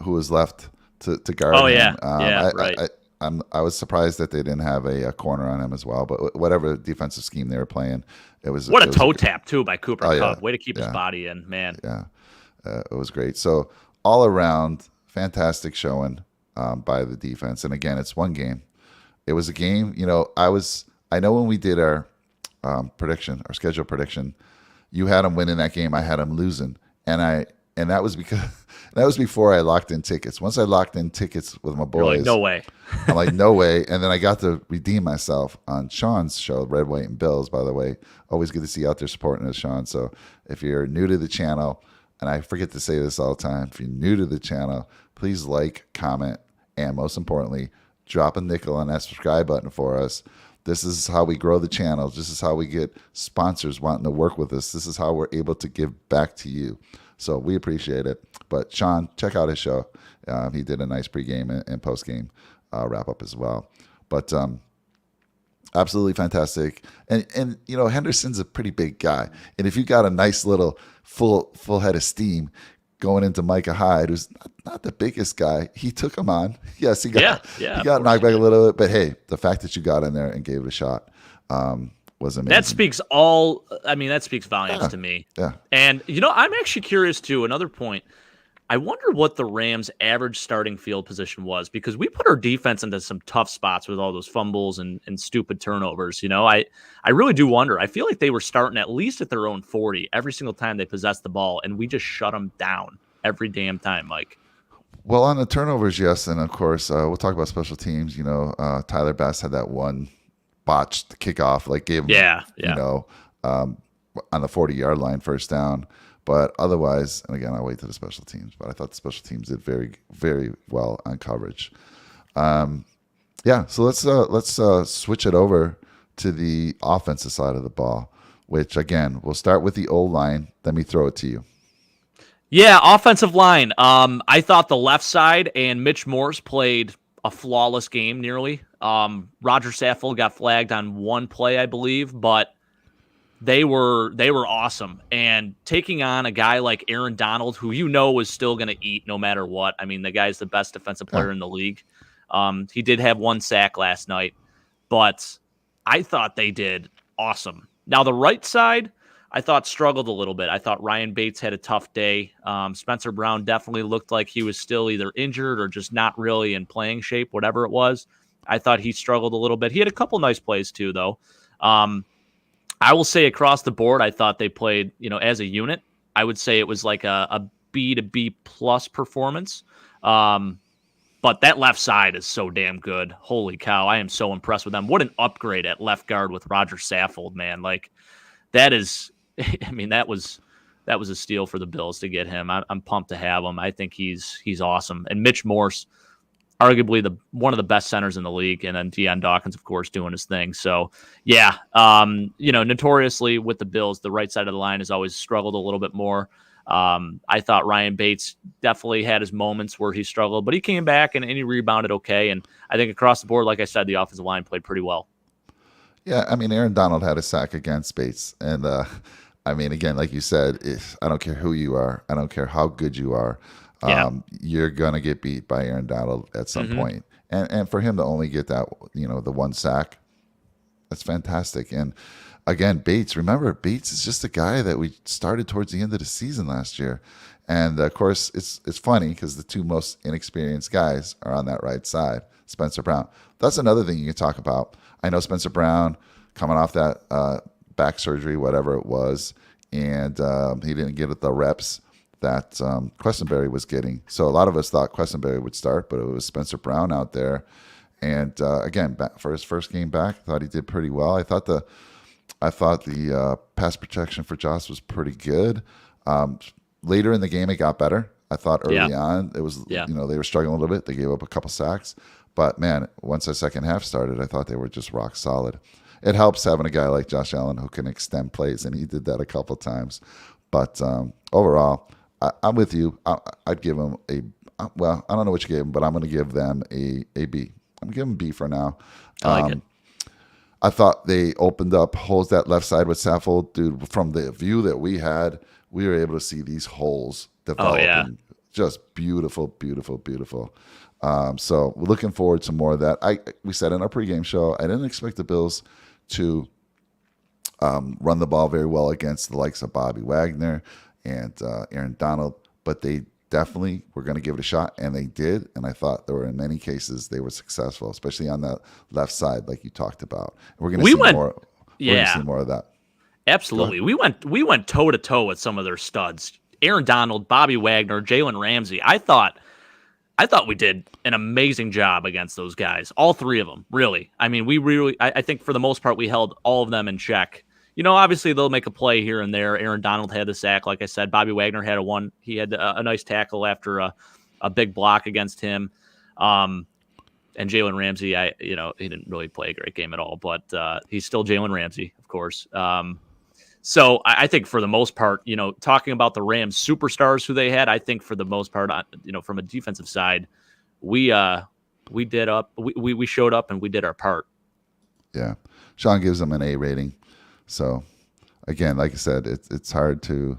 who was left to guard him. Oh yeah, right. I was surprised that they didn't have a corner on him as well. But whatever defensive scheme they were playing, it was what a toe tap too by Cooper Kupp. Yeah, way to keep his body in, man. Yeah, it was great. So all around, fantastic showing by the defense. And again, it's one game. It was a game. I know when we did our prediction, our schedule prediction, you had them winning that game. I had them losing, and that was because that was before I locked in tickets. Once I locked in tickets with my boys, you're like, no way. I'm like, no way. And then I got to redeem myself on Sean's show, Red, White, and Bills, by the way. Always good to see you out there supporting us, Sean. So if you're new to the channel, and I forget to say this all the time, if you're new to the channel, please like, comment, and most importantly, drop a nickel on that subscribe button for us. This is how we grow the channel. This is how we get sponsors wanting to work with us. This is how we're able to give back to you. So we appreciate it. But Sean, check out his show. He did a nice pregame and postgame wrap up as well. But absolutely fantastic. And Henderson's a pretty big guy. And if you got a nice little full head of steam going into Micah Hyde, who's not the biggest guy, he took him on. Yes, he got knocked back a little bit. But hey, the fact that you got in there and gave it a shot was amazing. That speaks volumes to me. Yeah. And, I'm actually curious too. Another point. I wonder what the Rams' average starting field position was, because we put our defense into some tough spots with all those fumbles and stupid turnovers. I really do wonder. I feel like they were starting at least at their own 40 every single time they possessed the ball, and we just shut them down every damn time, Mike. Well, on the turnovers, yes, and of course, we'll talk about special teams. Tyler Bass had that one botched kickoff, gave him, on the 40-yard line, first down. But otherwise, and again, I'll wait to the special teams, but I thought the special teams did very, very well on coverage. So let's switch it over to the offensive side of the ball, which, again, we'll start with the O-line. Let me throw it to you. Yeah, offensive line. I thought the left side and Mitch Morse played a flawless game nearly. Roger Saffold got flagged on one play, I believe, but they were awesome. And taking on a guy like Aaron Donald, who is still going to eat no matter what. I mean, the guy's the best defensive player in the league. He did have one sack last night, but I thought they did awesome. Now, the right side, I thought struggled a little bit. I thought Ryan Bates had a tough day. Spencer Brown definitely looked like he was still either injured or just not really in playing shape, whatever it was. I thought he struggled a little bit. He had a couple nice plays too, though. I will say across the board, I thought they played, as a unit. I would say it was like a B to B plus performance. But that left side is so damn good. Holy cow. I am so impressed with them. What an upgrade at left guard with Roger Saffold, man. That is, that was a steal for the Bills to get him. I'm pumped to have him. I think he's awesome. And Mitch Morse, arguably one of the best centers in the league, and then Deion Dawkins, of course, doing his thing. So, yeah, notoriously with the Bills, the right side of the line has always struggled a little bit more. I thought Ryan Bates definitely had his moments where he struggled, but he came back and he rebounded okay. And I think across the board, like I said, the offensive line played pretty well. Yeah, Aaron Donald had a sack against Bates. And, again, like you said, I don't care who you are. I don't care how good you are. You're going to get beat by Aaron Donald at some point. And for him to only get that, the one sack, that's fantastic. And again, Bates is just a guy that we started towards the end of the season last year. And of course, it's funny because the two most inexperienced guys are on that right side, Spencer Brown. That's another thing you can talk about. I know Spencer Brown coming off that back surgery, whatever it was, and he didn't get the reps that Questenberry was getting. So a lot of us thought Questenberry would start, but it was Spencer Brown out there. And again, for his first game back, thought he did pretty well. I thought the pass protection for Josh was pretty good. Later in the game, it got better. I thought early on it was, they were struggling a little bit. They gave up a couple sacks. But, man, once the second half started, I thought they were just rock solid. It helps having a guy like Josh Allen who can extend plays, and he did that a couple times. But overall, I'm with you. I'd give him I don't know what you gave him, but I'm going to give them a B. I'm going to give them B for now. I like it. I thought they opened up holes that left side with Saffold. Dude, from the view that we had, we were able to see these holes developing. Oh, yeah. Just beautiful, beautiful, beautiful. So we're looking forward to more of that. We said in our pregame show, I didn't expect the Bills to run the ball very well against the likes of Bobby Wagner and Aaron Donald, but they definitely were going to give it a shot, and they did. And I thought there were, in many cases, they were successful, especially on the left side, like you talked about. And we're going to see more. We're going to see more of that. Absolutely, we went toe to toe with some of their studs: Aaron Donald, Bobby Wagner, Jalen Ramsey. I thought we did an amazing job against those guys, all three of them. Really, I think for the most part we held all of them in check. Obviously they'll make a play here and there. Aaron Donald had the sack, like I said. Bobby Wagner had He had a nice tackle after a big block against him. And Jalen Ramsey, he didn't really play a great game at all, but he's still Jalen Ramsey, of course. So I think for the most part, talking about the Rams superstars who they had, I think for the most part, from a defensive side, we showed up and we did our part. Yeah, Sean gives them an A rating. So again, like I said, it's hard to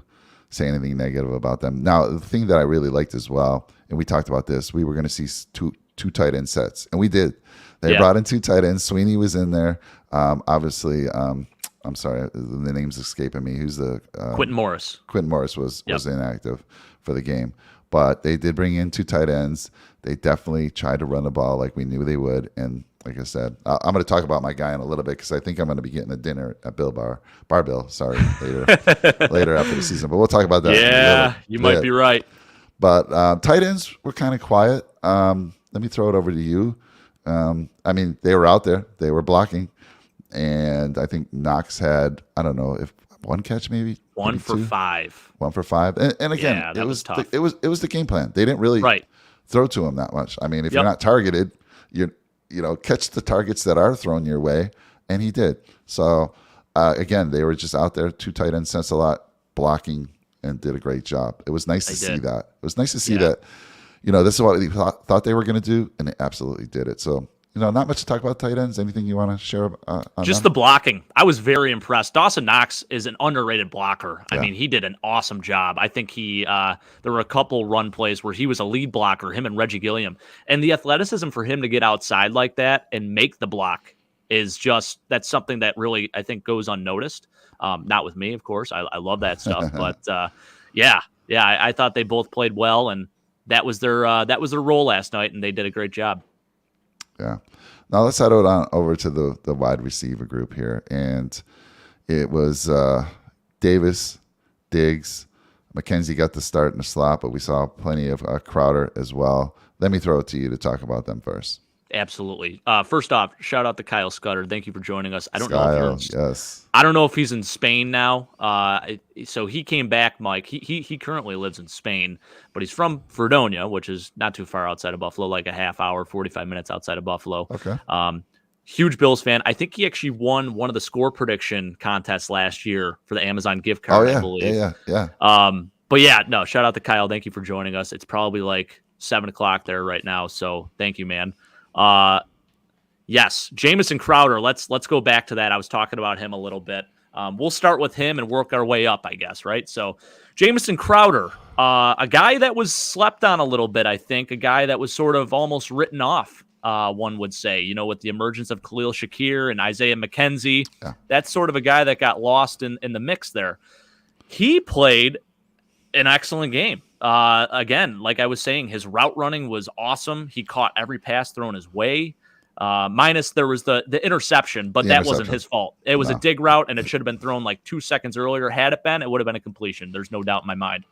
say anything negative about them. Now, the thing that I really liked as well, and we talked about this, we were going to see two tight end sets, and we did. They brought in two tight ends. Sweeney was in there. Obviously, I'm sorry, the name's escaping me. Who's the Quentin Morris? Quentin Morris was inactive for the game, but they did bring in two tight ends. They definitely tried to run the ball like we knew they would, and like I said, I'm going to talk about my guy in a little bit because I think I'm going to be getting a dinner at Bar Bill. Sorry, later after the season, but we'll talk about that. Yeah, you might be right. But tight ends were kind of quiet. Let me throw it over to you. I mean, they were out there, they were blocking. And I think Knox had, I don't know, if one catch maybe? One for two? 5. 1 for 5. And again, it was tough. It was the game plan. They didn't really throw to him that much. I mean, if you're not targeted, you catch the targets that are thrown your way, and he did. So, again, they were just out there, two tight end sets a lot, blocking, and did a great job. It was nice to see that. It was nice to see that, this is what they thought they were going to do, and they absolutely did it. So, not much to talk about tight ends. Anything you want to share on just them? The blocking. I was very impressed. Dawson Knox is an underrated blocker. I mean, he did an awesome job. I think there were a couple run plays where he was a lead blocker, him and Reggie Gilliam. And the athleticism for him to get outside like that and make the block that's something that really, I think, goes unnoticed. Not with me, of course. I love that stuff. But I thought they both played well, and that was their role last night, and they did a great job. Yeah. Now let's head on over to the wide receiver group here. And it was Davis, Diggs, McKenzie got the start in the slot, but we saw plenty of Crowder as well. Let me throw it to you to talk about them first. Absolutely. First off, shout out to Kyle Scudder. Thank you for joining us. I don't know if he's in Spain now. So he came back, Mike. He currently lives in Spain, but he's from Fredonia, which is not too far outside of Buffalo, like a half hour, 45 minutes outside of Buffalo. Okay. Huge Bills fan. I think he actually won one of the score prediction contests last year for the Amazon gift card, I believe. Yeah. But yeah, no, shout out to Kyle. Thank you for joining us. It's probably like 7:00 there right now. So thank you, man. Yes, Jamison Crowder. Let's go back to that. I was talking about him a little bit. We'll start with him and work our way up, I guess, right? So Jamison Crowder, a guy that was slept on a little bit, I think, a guy that was sort of almost written off, one would say, with the emergence of Khalil Shakir and Isaiah McKenzie. Yeah. That's sort of a guy that got lost in the mix there. He played an excellent game. Again, like I was saying, his route running was awesome. He caught every pass thrown his way. Minus there was the interception, but that wasn't his fault. It was a dig route, and it should have been thrown like 2 seconds earlier. Had it been, it would have been a completion. There's no doubt in my mind.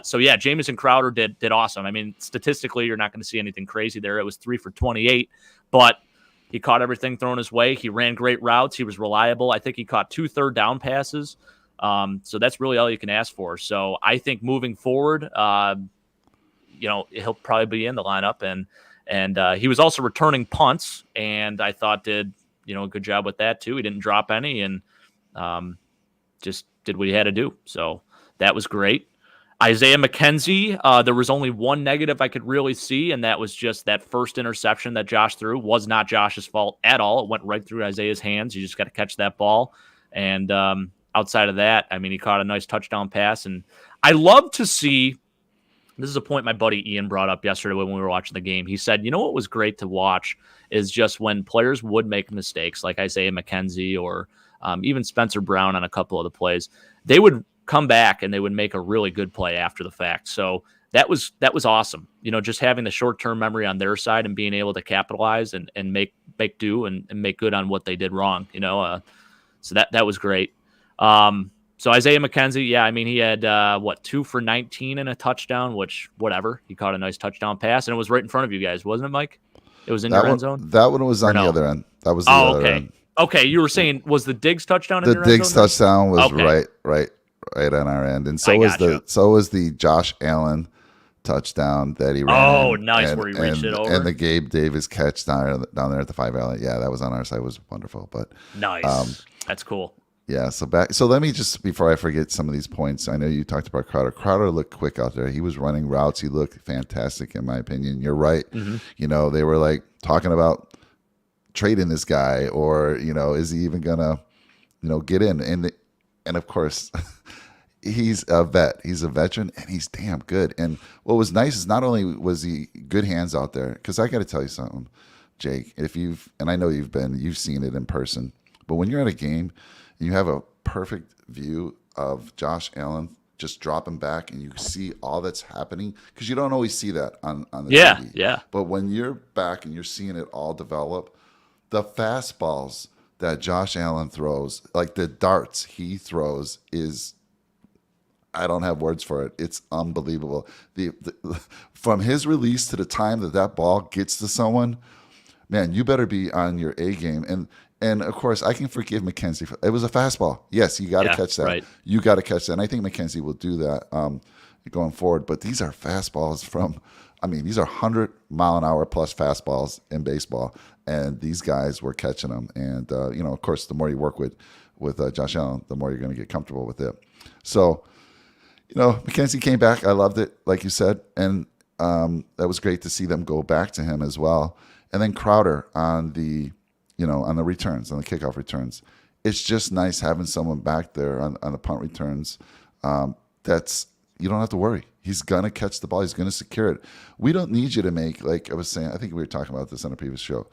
So yeah, Jamison Crowder did awesome. I mean, statistically, you're not going to see anything crazy there. It was 3 for 28, but he caught everything thrown his way. He ran great routes. He was reliable. I think he caught 2 third down passes. So that's really all you can ask for. So I think moving forward, he'll probably be in the lineup, and he was also returning punts, and I thought did a good job with that too. He didn't drop any, and just did what he had to do. So that was great. Isaiah McKenzie, there was only one negative I could really see, and that was just that first interception that Josh threw was not Josh's fault at all. It went right through Isaiah's hands. You just got to catch that ball. And outside of that, I mean, he caught a nice touchdown pass. And I love to see, this is a point my buddy Ian brought up yesterday when we were watching the game. He said, what was great to watch is just when players would make mistakes, like Isaiah McKenzie or even Spencer Brown on a couple of the plays, they would come back and they would make a really good play after the fact. So that was awesome. Just having the short-term memory on their side and being able to capitalize and make do and make good on what they did wrong, so that was great. So Isaiah McKenzie, yeah, I mean, he had 2 for 19 and a touchdown, which whatever. He caught a nice touchdown pass, and it was right in front of you guys, wasn't it, Mike? It was in your end zone? That one was on the other end. That was the other end. Okay, you were saying, was the Diggs touchdown in your end zone? The Diggs touchdown was right on our end. And so was the Josh Allen touchdown that he ran. Oh, in, nice, and, where he reached it over. And the Gabe Davis catch down there at the 5 yard line. Yeah, that was on our side. It was wonderful. But Nice. That's cool. yeah, so let me just, before I forget some of these points, I know you talked about Crowder. Crowder looked quick out there. He was running routes. He looked fantastic, in my opinion. You're right. You know, they were like talking about trading this guy, or, you know, is he even gonna, you know, get in? And of course, he's a vet. He's a veteran, and he's damn good. And what was nice is not only was he good hands out there, because I got to tell you something, Jake. And I know you've seen it in person, but when you're at a game, you have a perfect view of Josh Allen just dropping back, and you see all that's happening, because you don't always see that on the TV. Yeah. But when you're back and you're seeing it all develop, the fastballs that Josh Allen throws, like the darts he throws, I don't have words for it. It's unbelievable. From his release to the time that ball gets to someone, man, you better be on your A game. And of course, I can forgive McKenzie. It was a fastball. Yes, you got to catch that. Right. You got to catch that. And I think McKenzie will do that going forward. But these are fastballs these are 100-mile-an-hour plus fastballs in baseball. And these guys were catching them. And, of course, the more you work with Josh Allen, the more you're going to get comfortable with it. So, McKenzie came back. I loved it, like you said. And that was great to see them go back to him as well. And then Crowder on the returns, on the kickoff returns. It's just nice having someone back there on the punt returns. You don't have to worry. He's going to catch the ball. He's going to secure it. We don't need you to make, like I was saying, I think we were talking about this on a previous show.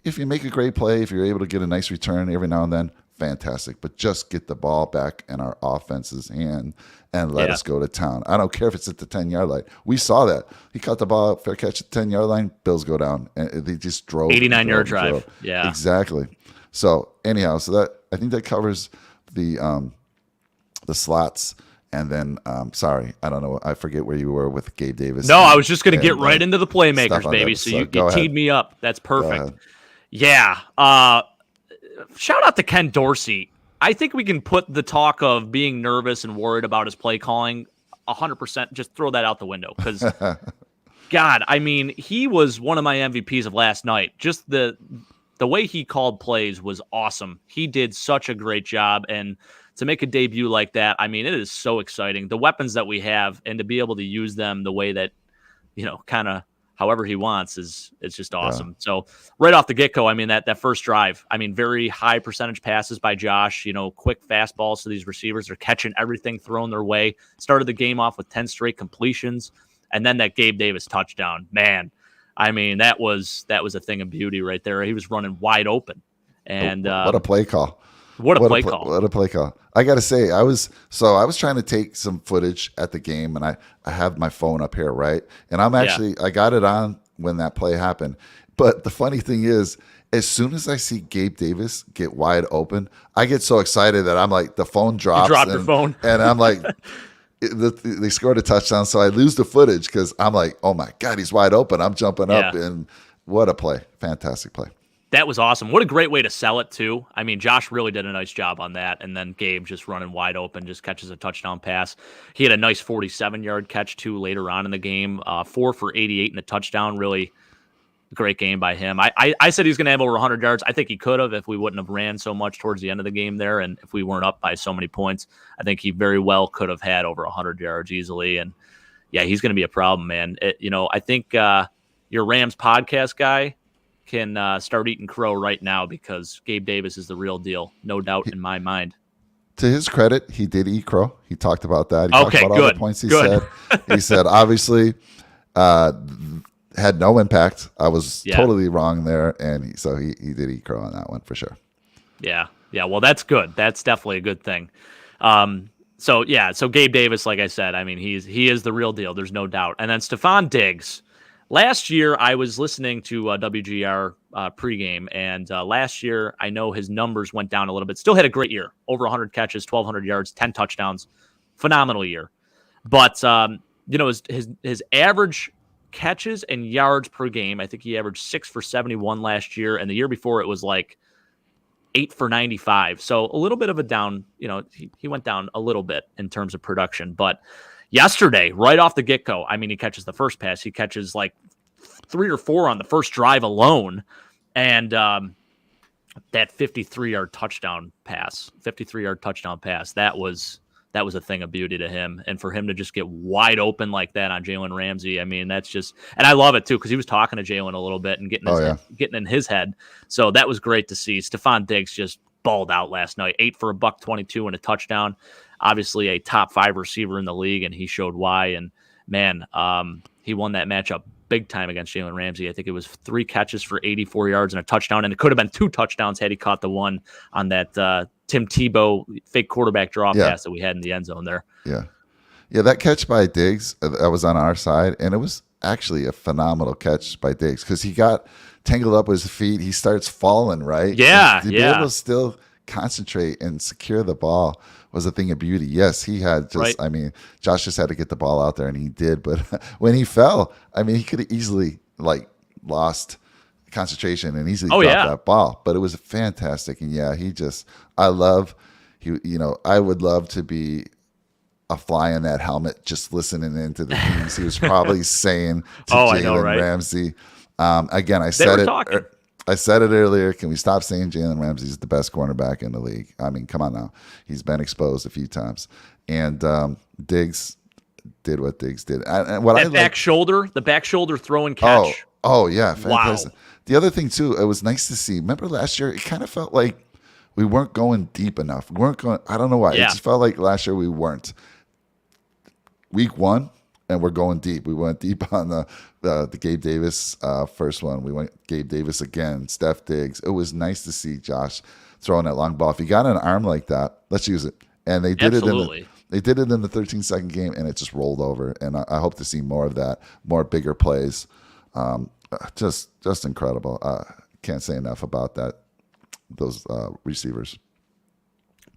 If you make a great play, if you're able to get a nice return every now and then, fantastic. But just get the ball back in our offense's hand and let us go to town. I don't care if it's at the 10-yard line. We saw that. He caught the ball, fair catch at the 10-yard line, Bills go down. And they just drove. 89-yard drive. Yeah. Exactly. So anyhow, I think that covers the slots. And then, sorry, I don't know. I forget where you were with Gabe Davis. No, I was just going to get right into the playmakers, baby. So you ahead. teed me up. That's perfect. Yeah. Shout out to Ken Dorsey. I think we can put the talk of being nervous and worried about his play calling 100%. Just throw that out the window, because, God, I mean, he was one of my MVPs of last night. Just the way he called plays was awesome. He did such a great job, and to make a debut like that, I mean, it is so exciting. The weapons that we have, and to be able to use them the way that, kind of however he wants it's just awesome. Yeah. So right off the get-go, I mean, that first drive, I mean, very high percentage passes by Josh, quick fastballs to these receivers. They're catching everything thrown their way. Started the game off with 10 straight completions, and then that Gabe Davis touchdown. Man, I mean, that was a thing of beauty right there. He was running wide open. And what a play call. What a play call. What a play call. I got to say, I was trying to take some footage at the game, and I have my phone up here, right? And I got it on when that play happened. But the funny thing is, as soon as I see Gabe Davis get wide open, I get so excited that I'm like, the phone drops. You dropped your phone. And I'm like, they scored a touchdown, so I lose the footage because I'm like, oh my God, he's wide open. I'm jumping up, and what a play. Fantastic play. That was awesome. What a great way to sell it, too. I mean, Josh really did a nice job on that. And then Gabe just running wide open, just catches a touchdown pass. He had a nice 47-yard catch, too, later on in the game. 4 for 88 and a touchdown. Really great game by him. I said he's going to have over 100 yards. I think he could have if we wouldn't have ran so much towards the end of the game there. And if we weren't up by so many points, I think he very well could have had over 100 yards easily. And, yeah, he's going to be a problem, man. I think your Rams podcast guy can start eating crow right now, because Gabe Davis is the real deal. No doubt in my mind. To his credit, he did eat crow. He talked about that. He talked about all the points he said. He said, obviously, had no impact. I was totally wrong there. And so he did eat crow on that one for sure. Yeah. Yeah. Well, that's good. That's definitely a good thing. So Gabe Davis, like I said, I mean, he is the real deal. There's no doubt. And then Stephon Diggs. Last year, I was listening to WGR pregame, and last year, I know his numbers went down a little bit. Still had a great year. Over 100 catches, 1,200 yards, 10 touchdowns. Phenomenal year. But, his average catches and yards per game, I think he averaged 6 for 71 last year, and the year before it was like 8 for 95. So a little bit of a down, he went down a little bit in terms of production. But yesterday, right off the get-go, I mean, he catches the first pass. He catches like 3 or 4 on the first drive alone. And that 53-yard touchdown pass, that was a thing of beauty to him. And for him to just get wide open like that on Jalen Ramsey, I mean, that's just, and I love it too, because he was talking to Jalen a little bit and getting in his head. So that was great to see. Stephon Diggs just balled out last night, 8 for $122 and a touchdown. Obviously a top 5 receiver in the league, and he showed why. And man, he won that matchup big time against Jalen Ramsey. I think it was 3 catches for 84 yards and a touchdown, and it could have been 2 touchdowns had he caught the one on that Tim Tebow fake quarterback draw pass that we had in the end zone there. Yeah. That catch by Diggs, that was on our side, and it was actually a phenomenal catch by Diggs because he got tangled up with his feet. He starts falling, right? Yeah, and to be able to still concentrate and secure the ball was a thing of beauty. Yes, he had I mean, Josh just had to get the ball out there, and he did. But when he fell, I mean, he could have easily lost concentration and easily dropped that ball. But it was fantastic, and I would love to be a fly in that helmet, just listening into the things he was probably saying to Jalen Ramsey. Again, I said it earlier. Can we stop saying Jalen Ramsey's the best cornerback in the league? I mean, come on now. He's been exposed a few times. And Diggs did what Diggs did. The back shoulder throw and catch. Oh yeah. Fantastic. Wow. The other thing, too, it was nice to see. Remember last year, it kind of felt like we weren't going deep enough. I don't know why. Yeah. It just felt like last year we weren't. Week 1, and we're going deep. We went deep on the Gabe Davis first one. We went Gabe Davis again, Steph Diggs. It was nice to see Josh throwing that long ball. If you got an arm like that, let's use it. And they did Absolutely. They did it in the 13-second game, and it just rolled over. And I hope to see more of that, more bigger plays. Just incredible. Can't say enough about those receivers.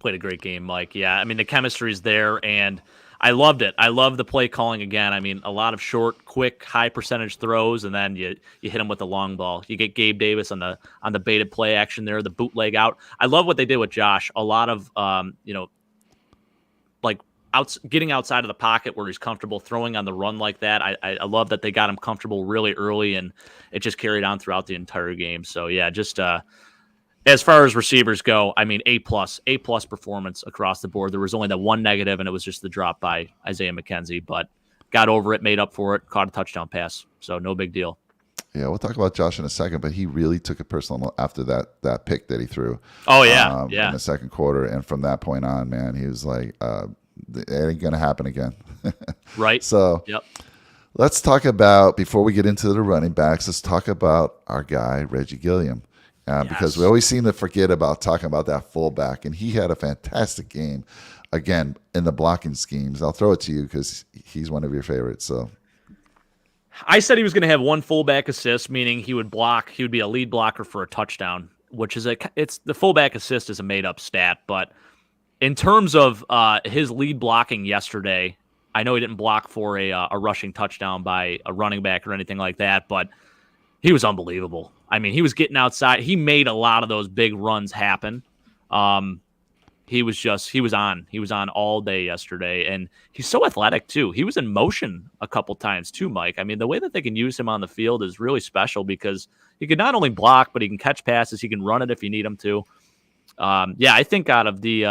Played a great game, Mike. Yeah, I mean, the chemistry's there, and I loved it. I love the play calling again. I mean, a lot of short, quick, high percentage throws, and then you hit them with the long ball. You get Gabe Davis on the baited play action there, the bootleg out. I love what they did with Josh. A lot of getting outside of the pocket where he's comfortable, throwing on the run like that. I love that they got him comfortable really early, and it just carried on throughout the entire game. So yeah, just as far as receivers go, I mean, A+ performance across the board. There was only that one negative, and it was just the drop by Isaiah McKenzie, but got over it, made up for it, caught a touchdown pass. So no big deal. Yeah, we'll talk about Josh in a second, but he really took it personal after that pick that he threw. Oh, yeah. In the second quarter. And from that point on, man, he was like, it ain't going to happen again. Right. So let's talk about, before we get into the running backs, let's talk about our guy, Reggie Gilliam. Because we always seem to forget about talking about that fullback, and he had a fantastic game, again, in the blocking schemes. I'll throw it to you because he's one of your favorites. So I said he was going to have 1 fullback assist, meaning he would be a lead blocker for a touchdown, which is the fullback assist is a made up stat. But in terms of his lead blocking yesterday, I know he didn't block for a rushing touchdown by a running back or anything like that, but he was unbelievable. I mean, he was getting outside. He made a lot of those big runs happen. He was on all day yesterday, and he's so athletic too. He was in motion a couple times too, Mike. I mean, the way that they can use him on the field is really special because he can not only block, but he can catch passes. He can run it if you need him to. I think out of the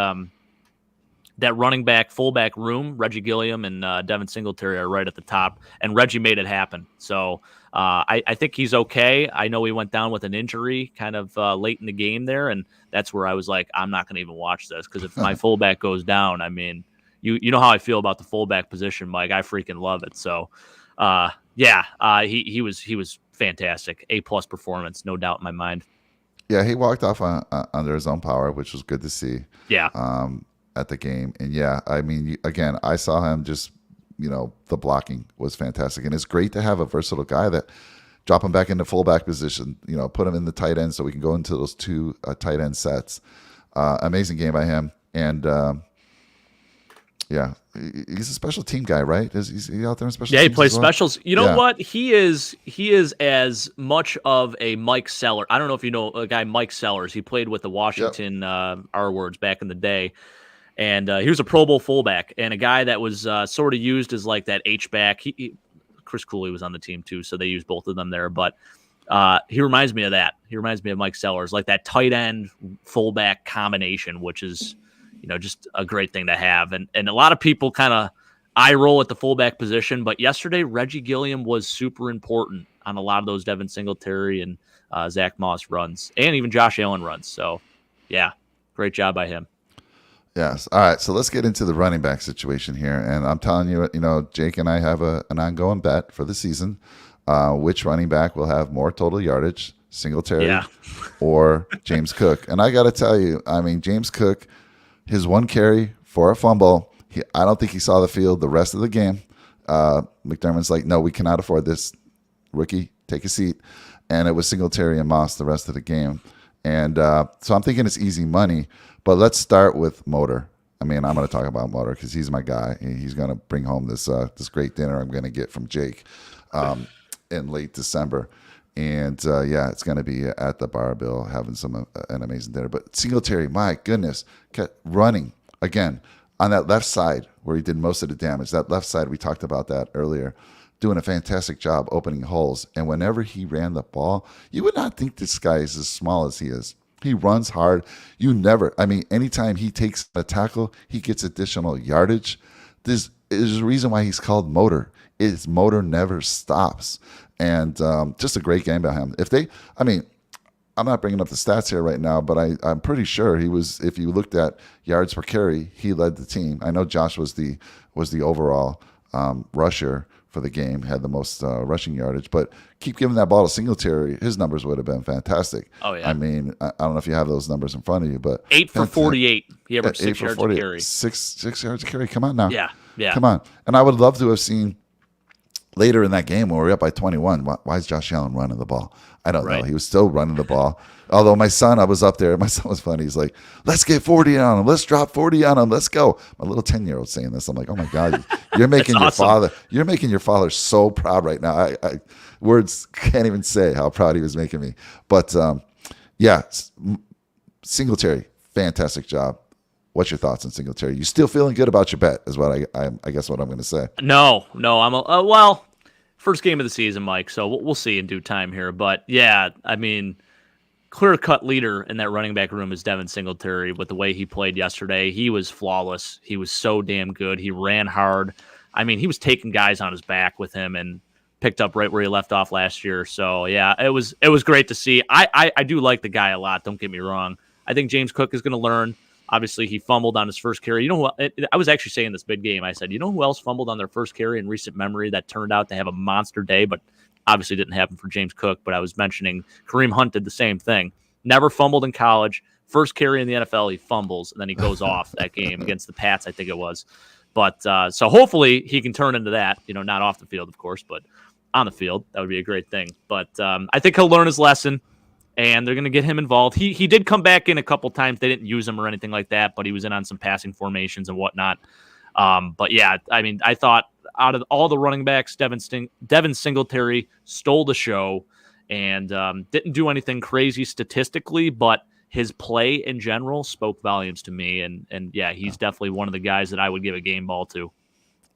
that running back, fullback room, Reggie Gilliam and Devin Singletary are right at the top, and Reggie made it happen. So I think he's okay. I know he went down with an injury kind of late in the game there, and that's where I was like, I'm not going to even watch this because if my fullback goes down, I mean, you know how I feel about the fullback position, Mike. I freaking love it. So, he was fantastic. A+ performance, no doubt in my mind. Yeah, he walked off under his own power, which was good to see. Yeah. At the game. And yeah, I mean, again, I saw him just, the blocking was fantastic. And it's great to have a versatile guy that drop him back into fullback position, put him in the tight end so we can go into those 2 tight end sets. Amazing game by him. And he's a special team guy, right? Is he out there in special teams? Yeah, he plays specials. You know what? He is as much of a Mike Sellers. I don't know if you know a guy, Mike Sellers. He played with the Washington R-Words back in the day. And he was a Pro Bowl fullback and a guy that was sort of used as like that H-back. Chris Cooley was on the team too, so they used both of them there. But he reminds me of that. He reminds me of Mike Sellers, like that tight end fullback combination, which is, just a great thing to have. And a lot of people kind of eye roll at the fullback position, but yesterday Reggie Gilliam was super important on a lot of those Devin Singletary and Zach Moss runs, and even Josh Allen runs. So, yeah, great job by him. Yes. All right. So let's get into the running back situation here. And I'm telling you, Jake and I have an ongoing bet for the season. Which running back will have more total yardage, Singletary or James Cook? And I got to tell you, James Cook, his one carry for a fumble, I don't think he saw the field the rest of the game. McDermott's like, no, we cannot afford this. Rookie, take a seat. And it was Singletary and Moss the rest of the game. And so I'm thinking it's easy money. But let's start with Motor. I'm going to talk about Motor because he's my guy. He's going to bring home this great dinner I'm going to get from Jake in late December. And, it's going to be at the Bar Bill having an amazing dinner. But Singletary, my goodness, kept running again on that left side where he did most of the damage. That left side, we talked about that earlier, doing a fantastic job opening holes. And whenever he ran the ball, you would not think this guy is as small as he is. He runs hard. Anytime he takes a tackle, he gets additional yardage. This is the reason why he's called Motor. His motor never stops. And just a great game by him. I'm not bringing up the stats here right now, but I'm pretty sure he was, if you looked at yards per carry, he led the team. I know Josh was the overall rusher for the game, had the most rushing yardage, but keep giving that ball to Singletary, his numbers would have been fantastic. Oh, yeah. I don't know if you have those numbers in front of you, but 8 for 48. He averaged 6 yards a carry. Six yards a carry. Come on now. Yeah. Come on. And I would love to have seen later in that game when we were up by 21, why is Josh Allen running the ball? I don't know. He was still running the ball. Although my son, I was up there. My son was funny. He's like, let's get 40 on him. Let's drop 40 on him. Let's go. My little 10-year-old saying this. I'm like, oh my God, you're making you're making your father so proud right now. I words can't even say how proud he was making me. But Singletary, fantastic job. What's your thoughts on Singletary? You still feeling good about your bet is what I guess what I'm going to say. No, first game of the season, Mike, so we'll see in due time here. But, clear-cut leader in that running back room is Devin Singletary with the way he played yesterday. He was flawless. He was so damn good. He ran hard. He was taking guys on his back with him and picked up right where he left off last year. So, yeah, it was great to see. I do like the guy a lot, don't get me wrong. I think James Cook is going to learn. Obviously, he fumbled on his first carry. I was actually saying this big game. I said, you know who else fumbled on their first carry in recent memory that turned out to have a monster day, but obviously didn't happen for James Cook. But I was mentioning Kareem Hunt did the same thing. Never fumbled in college. First carry in the NFL, he fumbles, and then he goes off that game against the Pats, I think it was. But so hopefully he can turn into that, not off the field, of course, but on the field. That would be a great thing. But I think he'll learn his lesson. And they're going to get him involved. He did come back in a couple times. They didn't use him or anything like that, but he was in on some passing formations and whatnot. But yeah, I thought out of all the running backs, Devin Singletary stole the show and didn't do anything crazy statistically, but his play in general spoke volumes to me. And yeah, he's definitely one of the guys that I would give a game ball to.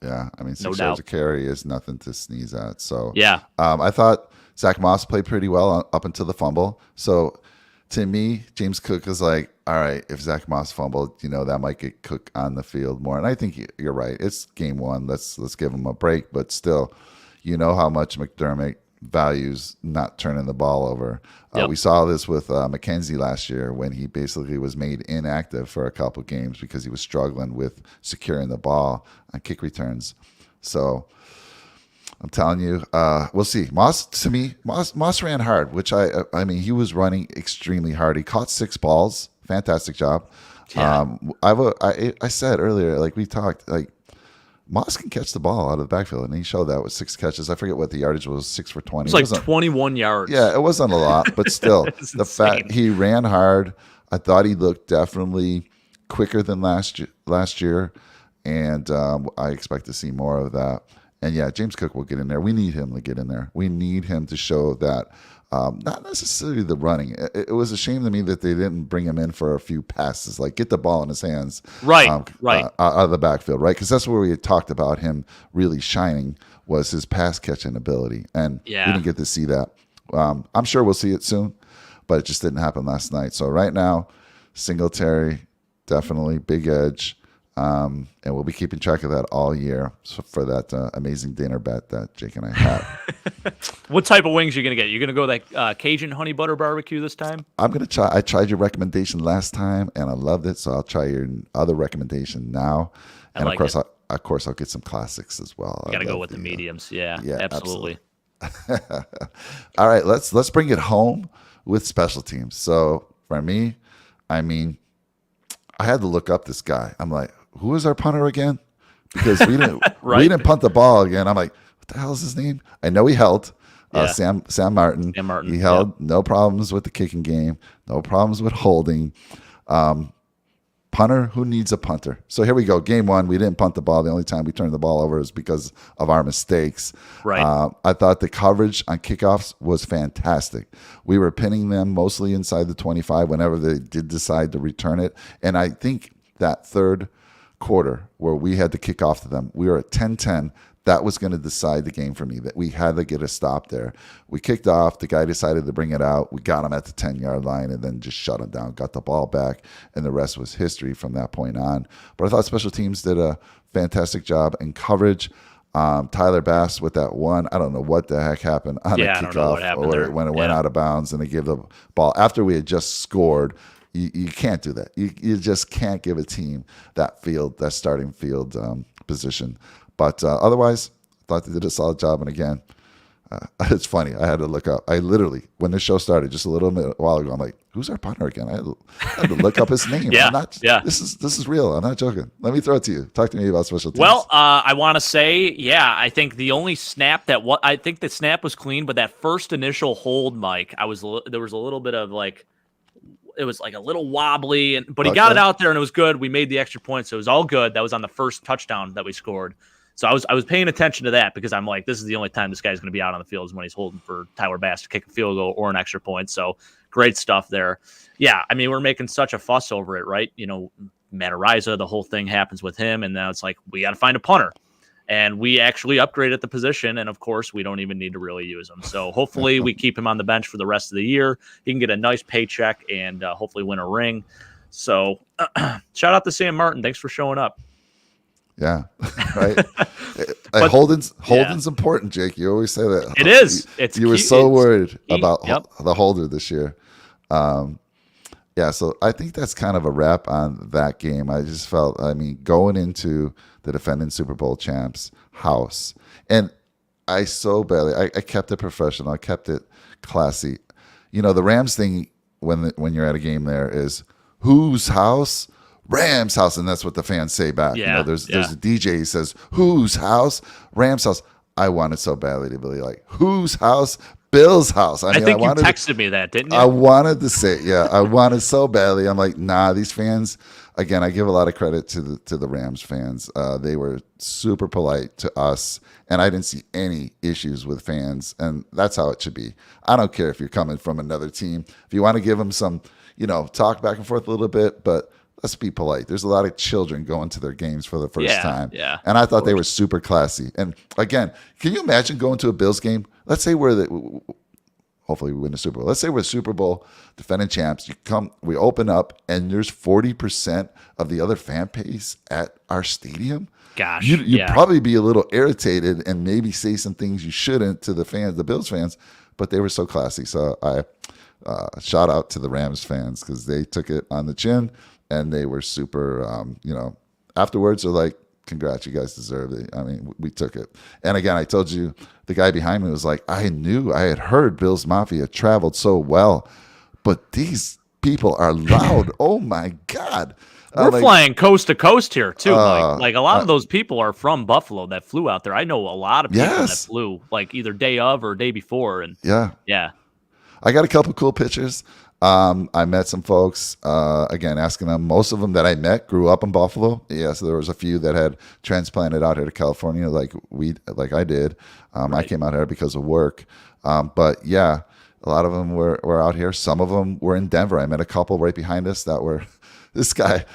Yeah, 6 yards a carry is nothing to sneeze at. So yeah, I thought Zach Moss played pretty well up until the fumble. So to me, James Cook is like, all right, if Zach Moss fumbled, that might get Cook on the field more. And I think you're right. It's game one. Let's give him a break. But still, how much McDermott values not turning the ball over. Yep. We saw this with McKenzie last year when he basically was made inactive for a couple games because he was struggling with securing the ball on kick returns. So I'm telling you, we'll see. Moss ran hard, which he was running extremely hard. He caught 6 balls. Fantastic job. Yeah. I said earlier, like we talked, like Moss can catch the ball out of the backfield, and he showed that with 6 catches. I forget what the yardage was, 6 for 20. It was like 21 yards. Yeah, it wasn't a lot, but still, the fact he ran hard. I thought he looked definitely quicker than last year, and I expect to see more of that. And yeah, James Cook will get in there. We need him to get in there. We need him to show that Not necessarily the running. It was a shame to me that they didn't bring him in for a few passes, like get the ball in his hands, Right, out of the backfield, right? Because that's where we had talked about him really shining was his pass catching ability, and we didn't get to see that. I'm sure we'll see it soon, but it just didn't happen last night. So right now, Singletary, definitely big edge. And we'll be keeping track of that all year for that amazing dinner bet that Jake and I have. What type of wings are you going to get? You're going to go that Cajun honey butter barbecue this time? I'm going to try. I tried your recommendation last time and I loved it. So I'll try your other recommendation now. And of course, I'll get some classics as well. You got to go with the mediums. Yeah, absolutely. All right, let's bring it home with special teams. So for me, I had to look up this guy. I'm like, who is our punter again? Because we didn't we didn't punt the ball again. I'm like, what the hell is his name? I know he held Sam Martin. Sam Martin. He held. No problems with the kicking game. No problems with holding. Punter, who needs a punter? So here we go. Game 1, we didn't punt the ball. The only time we turned the ball over is because of our mistakes. Right. I thought the coverage on kickoffs was fantastic. We were pinning them mostly inside the 25 whenever they did decide to return it. And I think that third quarter where we had to kick off to them, we were at 10-10. That was going to decide the game for me, that we had to get a stop there. We kicked off. The guy decided to bring it out. We got him at the 10-yard line and then just shut him down, got the ball back, and the rest was history from that point on. But I thought special teams did a fantastic job in coverage. Tyler Bass with that one, I don't know what the heck happened on a kickoff when it went out of bounds and they gave the ball. After we had just scored, you can't do that. You just can't give a team that starting field position. But otherwise, I thought they did a solid job. And again, it's funny. I had to look up. I literally, when the show started just a while ago, I'm like, who's our punter again? I had to look up his name. This is real. I'm not joking. Let me throw it to you. Talk to me about special teams. Well, I want to say, I think the only snap I think the snap was clean, but that first initial hold, Mike, there was a little bit of it was like a little wobbly, but he got it out there and it was good. We made the extra point, so it was all good. That was on the first touchdown that we scored. So I was paying attention to that because I'm like, this is the only time this guy's going to be out on the field is when he's holding for Tyler Bass to kick a field goal or an extra point. So great stuff there. Yeah, I mean, we're making such a fuss over it, right? You know, Matt Ariza, the whole thing happens with him, and now it's like we got to find a punter. And we actually upgraded the position, and of course, we don't even need to really use him. So hopefully we keep him on the bench for the rest of the year. He can get a nice paycheck and hopefully win a ring. So shout out to Sam Martin. Thanks for showing up. Yeah, right. Holding's important, Jake. You always say that. It is. You were so worried about the holder this year. So I think that's kind of a wrap on that game. I just felt, going into the defending Super Bowl champs house, and I kept it professional. I kept it classy. You know, the Rams thing when you're at a game there is whose house? Rams house, and that's what the fans say back. Yeah, you know, there's a DJ who says, whose house? Rams house. I wanted so badly to be like, whose house? Bill's house. I think you texted me that, didn't you? I wanted to say, I wanted so badly. I'm like, nah, these fans, again, I give a lot of credit to the Rams fans. They were super polite to us, and I didn't see any issues with fans, and that's how it should be. I don't care if you're coming from another team. If you want to give them some, talk back and forth a little bit, but let's be polite. There's a lot of children going to their games for the first time. Yeah. And I thought they were super classy. And again, can you imagine going to a Bills game? Let's say hopefully we win the Super Bowl. Let's say we're Super Bowl defending champs. We open up and there's 40% of the other fan base at our stadium. Gosh. You'd probably be a little irritated and maybe say some things you shouldn't to the Bills fans, but they were so classy. So I shout out to the Rams fans because they took it on the chin. And they were super, afterwards they're like, congrats, you guys deserve it. I mean, we took it. And again, I told you, the guy behind me was like, I had heard Bill's Mafia traveled so well, but these people are loud. Oh my God. We're flying coast to coast here too. Like a lot of those people are from Buffalo that flew out there. I know a lot of people that flew like either day of or day before. And yeah. I got a couple cool pictures. I met some folks, again, asking them. Most of them that I met grew up in Buffalo. Yeah, so there was a few that had transplanted out here to California like I did. Right. I came out here because of work. But yeah, A lot of them were out here. Some of them were in Denver. I met a couple right behind us that were. This guy,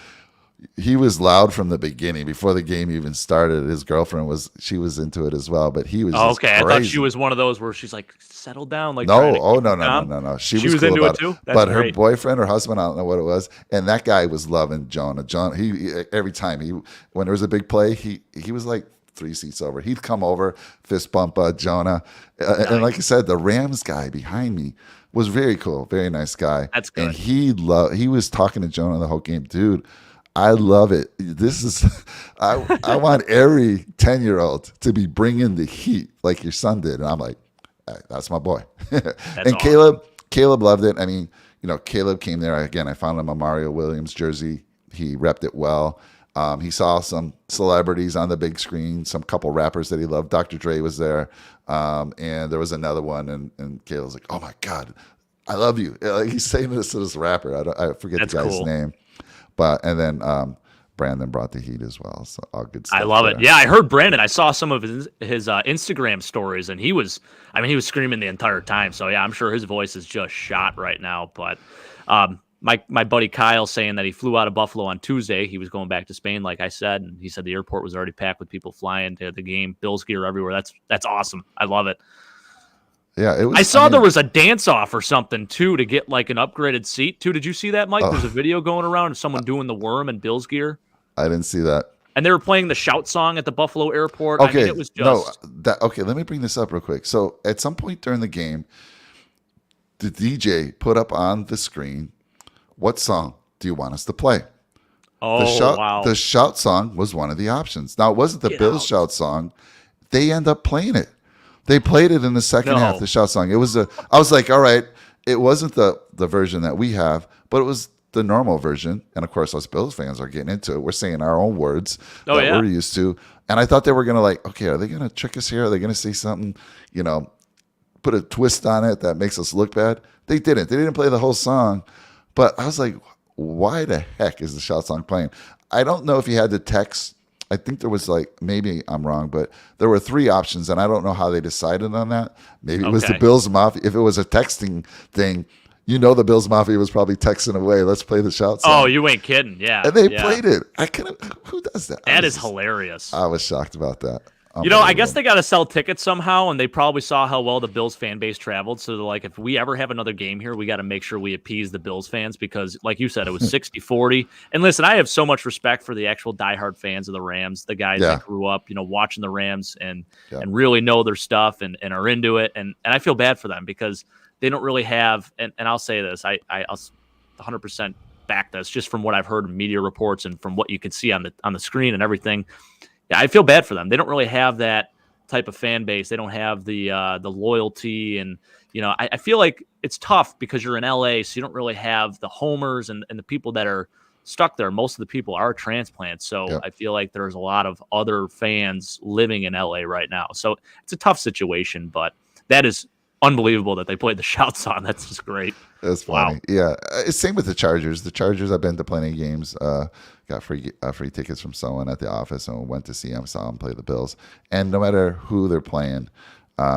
he was loud from the beginning before the game even started. His girlfriend was into it as well, but he was just okay. crazy. I thought she was one of those where she's like, settle down, like no, no. She was cool into about it too. That's but great. her boyfriend or husband, I don't know what it was, and that guy was loving Jonah. He every time when there was a big play, he was like 3 seats over. He'd come over, fist bump Jonah, Nice. And like I said, the Rams guy behind me was very cool, very nice guy. That's good. And he was talking to Jonah the whole game, dude. I love it. This is, I want every 10-year-old to be bringing the heat like your son did. And I'm like, that's my boy. And awesome. Caleb loved it. I mean, Caleb came there. Again, I found him a Mario Williams jersey. He repped it well. He saw some celebrities on the big screen, some couple rappers that he loved. Dr. Dre was there. And there was another one. And Caleb's like, oh my God, I love you. Like he's saying this to this rapper. I forget the guy's name. And then Brandon brought the heat as well. So all good stuff. I love it. Yeah, I heard Brandon. I saw some of his Instagram stories, and he was screaming the entire time. So yeah, I'm sure his voice is just shot right now. But my buddy Kyle saying that he flew out of Buffalo on Tuesday. He was going back to Spain, like I said, and he said the airport was already packed with people flying to the game. Bills gear everywhere. That's awesome. I love it. Yeah, it was. I saw there was a dance off or something too to get like an upgraded seat too. Did you see that, Mike? There's a video going around of someone doing the worm in Bills gear. I didn't see that. And they were playing the shout song at the Buffalo airport. Okay, I mean, it was just okay. Let me bring this up real quick. So at some point during the game, the DJ put up on the screen, "What song do you want us to play?" wow. The shout song was one of the options. Now it wasn't the Bills shout song. They end up playing it. They played it in the second half, the shout song. I was like, all right, it wasn't the version that we have, but it was the normal version. And of course, us Bills fans are getting into it. We're saying our own words that we're used to. And I thought they were going to okay, are they going to trick us here? Are they going to say something, put a twist on it that makes us look bad? They didn't. They didn't play the whole song. But I was like, why the heck is the shout song playing? I don't know if you had to text. I think there was maybe I'm wrong, but there were 3 options, and I don't know how they decided on that. Maybe it was the Bills Mafia. If it was a texting thing, the Bills Mafia was probably texting away. Let's play the shout song. Oh, you ain't kidding. Yeah. And they played it. Who does that? That is hilarious. I was shocked about that. I guess they got to sell tickets somehow, and they probably saw how well the Bills fan base traveled. So they're like, if we ever have another game here, we got to make sure we appease the Bills fans because, like you said, it was 60-40. And listen, I have so much respect for the actual diehard fans of the Rams, the guys that grew up, watching the Rams and really know their stuff and are into it. And I feel bad for them because they don't really have, and I'll say this, I'll 100% back this just from what I've heard in media reports and from what you can see on the screen and everything. Yeah, I feel bad for them. They don't really have that type of fan base. They don't have the loyalty, and I feel like it's tough because you're in LA, so you don't really have the homers and the people that are stuck there. Most of the people are transplants, so I feel like there's a lot of other fans living in LA right now. So it's a tough situation, but that is unbelievable that they played the shout song. That's just great. That's funny. Wow. Yeah, it's same with the Chargers. The Chargers, I've been to plenty of games. Got free tickets from someone at the office and went to see them, saw them play the Bills. And no matter who they're playing,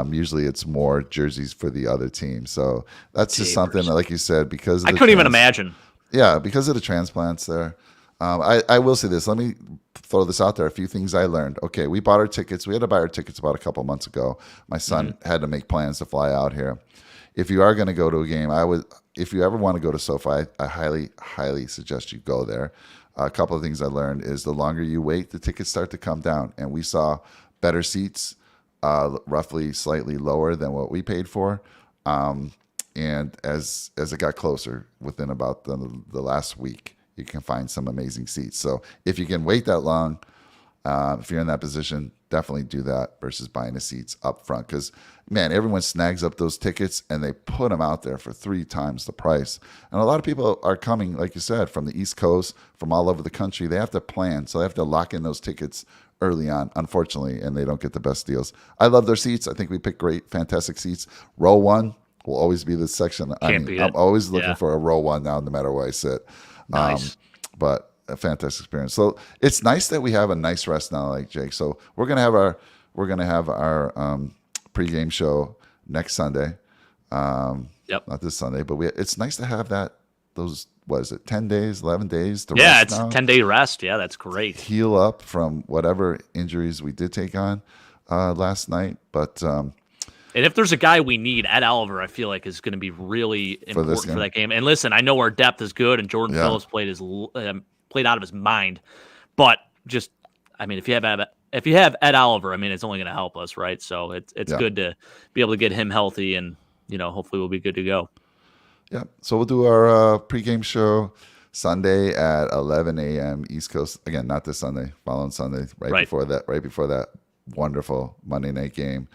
usually it's more jerseys for the other team. So that's just something that, like you said, because I couldn't even imagine. Yeah, because of the transplants there. I will say this. Let me throw this out there. A few things I learned. Okay, we bought our tickets. We had to buy our tickets about a couple months ago. My son had to make plans to fly out here. If you are going to go to a game, if you ever want to go to SoFi, I highly, highly suggest you go there. A couple of things I learned is the longer you wait, the tickets start to come down. And we saw better seats, roughly slightly lower than what we paid for. And as it got closer, within about the last week, you can find some amazing seats. So if you can wait that long, if you're in that position, definitely do that versus buying the seats up front. Because, man, everyone snags up those tickets and they put them out there for 3 times the price. And a lot of people are coming, like you said, from the East Coast, from all over the country. They have to plan, so they have to lock in those tickets early on, unfortunately, and they don't get the best deals. I love their seats. I think we picked great, fantastic seats. Row 1 will always be the section. I'm always looking for a row 1 now, no matter where I sit. Nice. But a fantastic experience. So it's nice that we have a nice rest now, like Jake. So we're gonna have our pregame show next Sunday. Yep. not this Sunday, but it's nice to have those, what is it, 10 days, 11 days to Yeah, rest it's now? 10-day rest. Yeah, that's great. Heal up from whatever injuries we did take on last night. But And if there's a guy we need, Ed Oliver, I feel like is going to be really important for that game. And listen, I know our depth is good, and Jordan Phillips played out of his mind. But just, I mean, if you have Ed Oliver, I mean, it's only going to help us, right? So it's good to be able to get him healthy, and hopefully we'll be good to go. Yeah. So we'll do our pregame show Sunday at 11 a.m. East Coast. Again, not this Sunday, following Sunday, right before that wonderful Monday night game.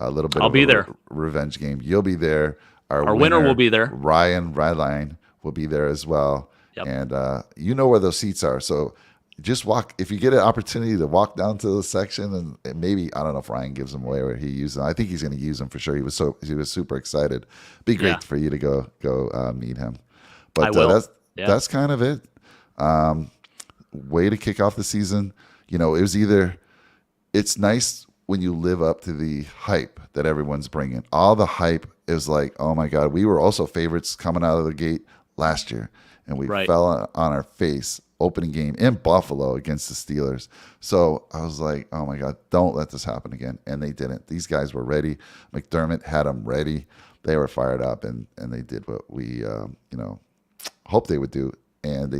A little bit of a revenge game. You'll be there. Our winner will be there. Ryan Ryline will be there as well. Yep. And you know where those seats are. So just walk. If you get an opportunity to walk down to the section, and maybe, I don't know if Ryan gives them away or he uses them. I think he's going to use them for sure. He was super excited. Be great for you to go meet him. But I will. That's kind of it. Way to kick off the season. It was it's nice when you live up to the hype that everyone's bringing. All the hype is like, oh my God, we were also favorites coming out of the gate last year, and we fell on our face opening game in Buffalo against the Steelers. So I was like, oh my God, don't let this happen again. And they didn't. These guys were ready. McDermott had them ready. They were fired up, and they did what we hoped they would do. And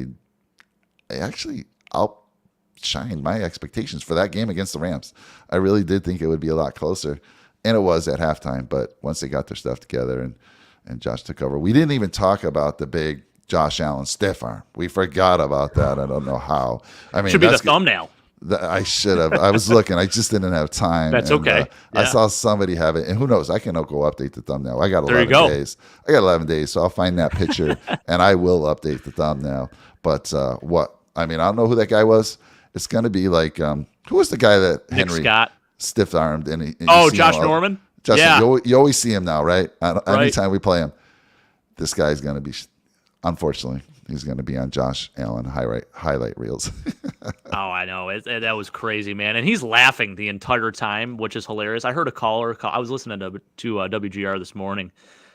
they actually outshined my expectations for that game against the Rams. I really did think it would be a lot closer, and it was at halftime. But once they got their stuff together and Josh took over, we didn't even talk about the big Josh Allen stiff arm. We forgot about that. I don't know how. I mean, should be the thumbnail. I should have. I was looking. I just didn't have time. That's okay. I saw somebody have it, and who knows? I can go update the thumbnail. I got 11 days. I got 11 days, so I'll find that picture and I will update the thumbnail. But what? I mean, I don't know who that guy was. It's going to be like who was the guy that Nick Henry Scott stiff armed? Josh Norman. Justin, you always see him now, right? Anytime we play him, this guy's going to be. Unfortunately, he's going to be on Josh Allen highlight reels. Oh, I know. That was crazy, man. And he's laughing the entire time, which is hilarious. I heard a caller. I was listening to WGR this morning.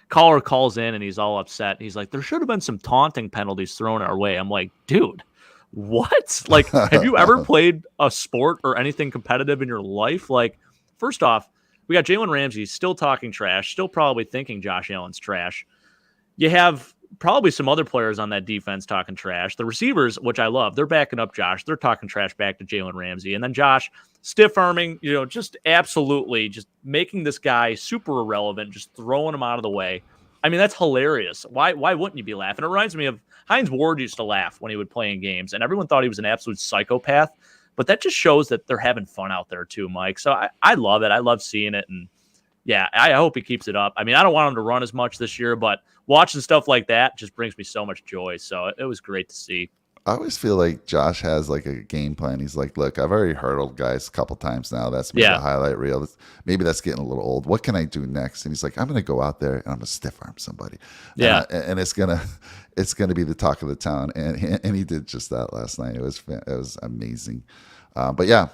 Caller calls in, and he's all upset. He's like, there should have been some taunting penalties thrown our way. I'm like, dude, what? Like, have you ever played a sport or anything competitive in your life? Like, first off, we got Jalen Ramsey still talking trash, still probably thinking Josh Allen's trash. You have probably some other players on that defense talking trash. The receivers, which I love, they're backing up Josh. They're talking trash back to Jalen Ramsey. And then Josh stiff arming, just absolutely just making this guy super irrelevant, just throwing him out of the way. I mean, that's hilarious. Why wouldn't you be laughing? It reminds me of Hines Ward used to laugh when he would play in games, and everyone thought he was an absolute psychopath. But that just shows that they're having fun out there too, Mike. So I love it. I love seeing it. And yeah, I hope he keeps it up. I mean, I don't want him to run as much this year, but watching stuff like that just brings me so much joy. So it was great to see. I always feel like Josh has like a game plan. He's like, look, I've already hurdled guys a couple times now. That's maybe a highlight reel. Maybe that's getting a little old. What can I do next? And he's like, I'm going to go out there and I'm going to stiff arm somebody. Yeah. And it's going to be the talk of the town. And he did just that last night. It was amazing. But yeah,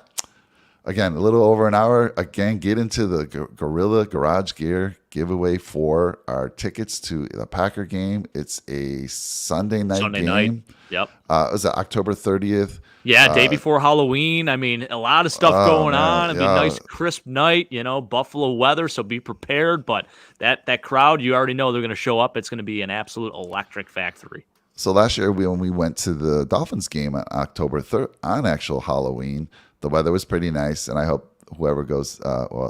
again, a little over an hour. Again, get into the Gorilla Garage Gear giveaway for our tickets to the Packer game. It's a Sunday night game. Yep. Was it October 30th? Yeah, day before Halloween. I mean, a lot of stuff going on. It'd be a nice, crisp night, Buffalo weather, so be prepared. But that crowd, you already know they're going to show up. It's going to be an absolute electric factory. So last year, when we went to the Dolphins game on October 3rd, on actual Halloween, the weather was pretty nice, and I hope whoever goes,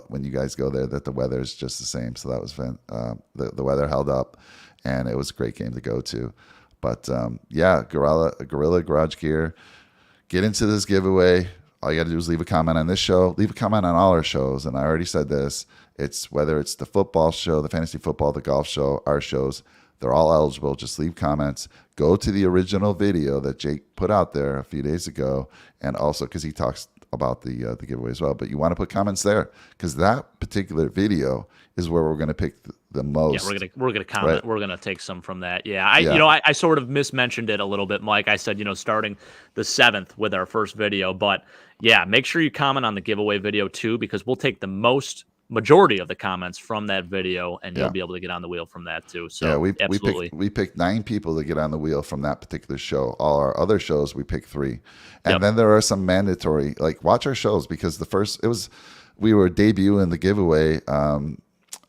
when you guys go there, that the weather is just the same. So that was fun. The weather held up, and it was a great game to go to. But Gorilla Garage Gear, get into this giveaway. All you got to do is leave a comment on this show, leave a comment on all our shows. And I already said this. It's whether it's the football show, the fantasy football, the golf show, our shows, they're all eligible. Just leave comments. Go to the original video that Jake put out there a few days ago, and also because he talks about the giveaway as well. But you want to put comments there because that particular video is where we're going to pick the most. Yeah, we're gonna comment. Right? We're gonna take some from that. Yeah, I sort of mismentioned it a little bit, Mike. I said starting the 7th with our first video, but yeah, make sure you comment on the giveaway video too because we'll take the most majority of the comments from that video, and you'll Yeah. be able to get on the wheel from that too. So Yeah, absolutely. we picked 9 people to get on the wheel from that particular show. All our other shows, we picked 3, and Yep. then there are some mandatory. Like, watch our shows, because we were debuting the giveaway on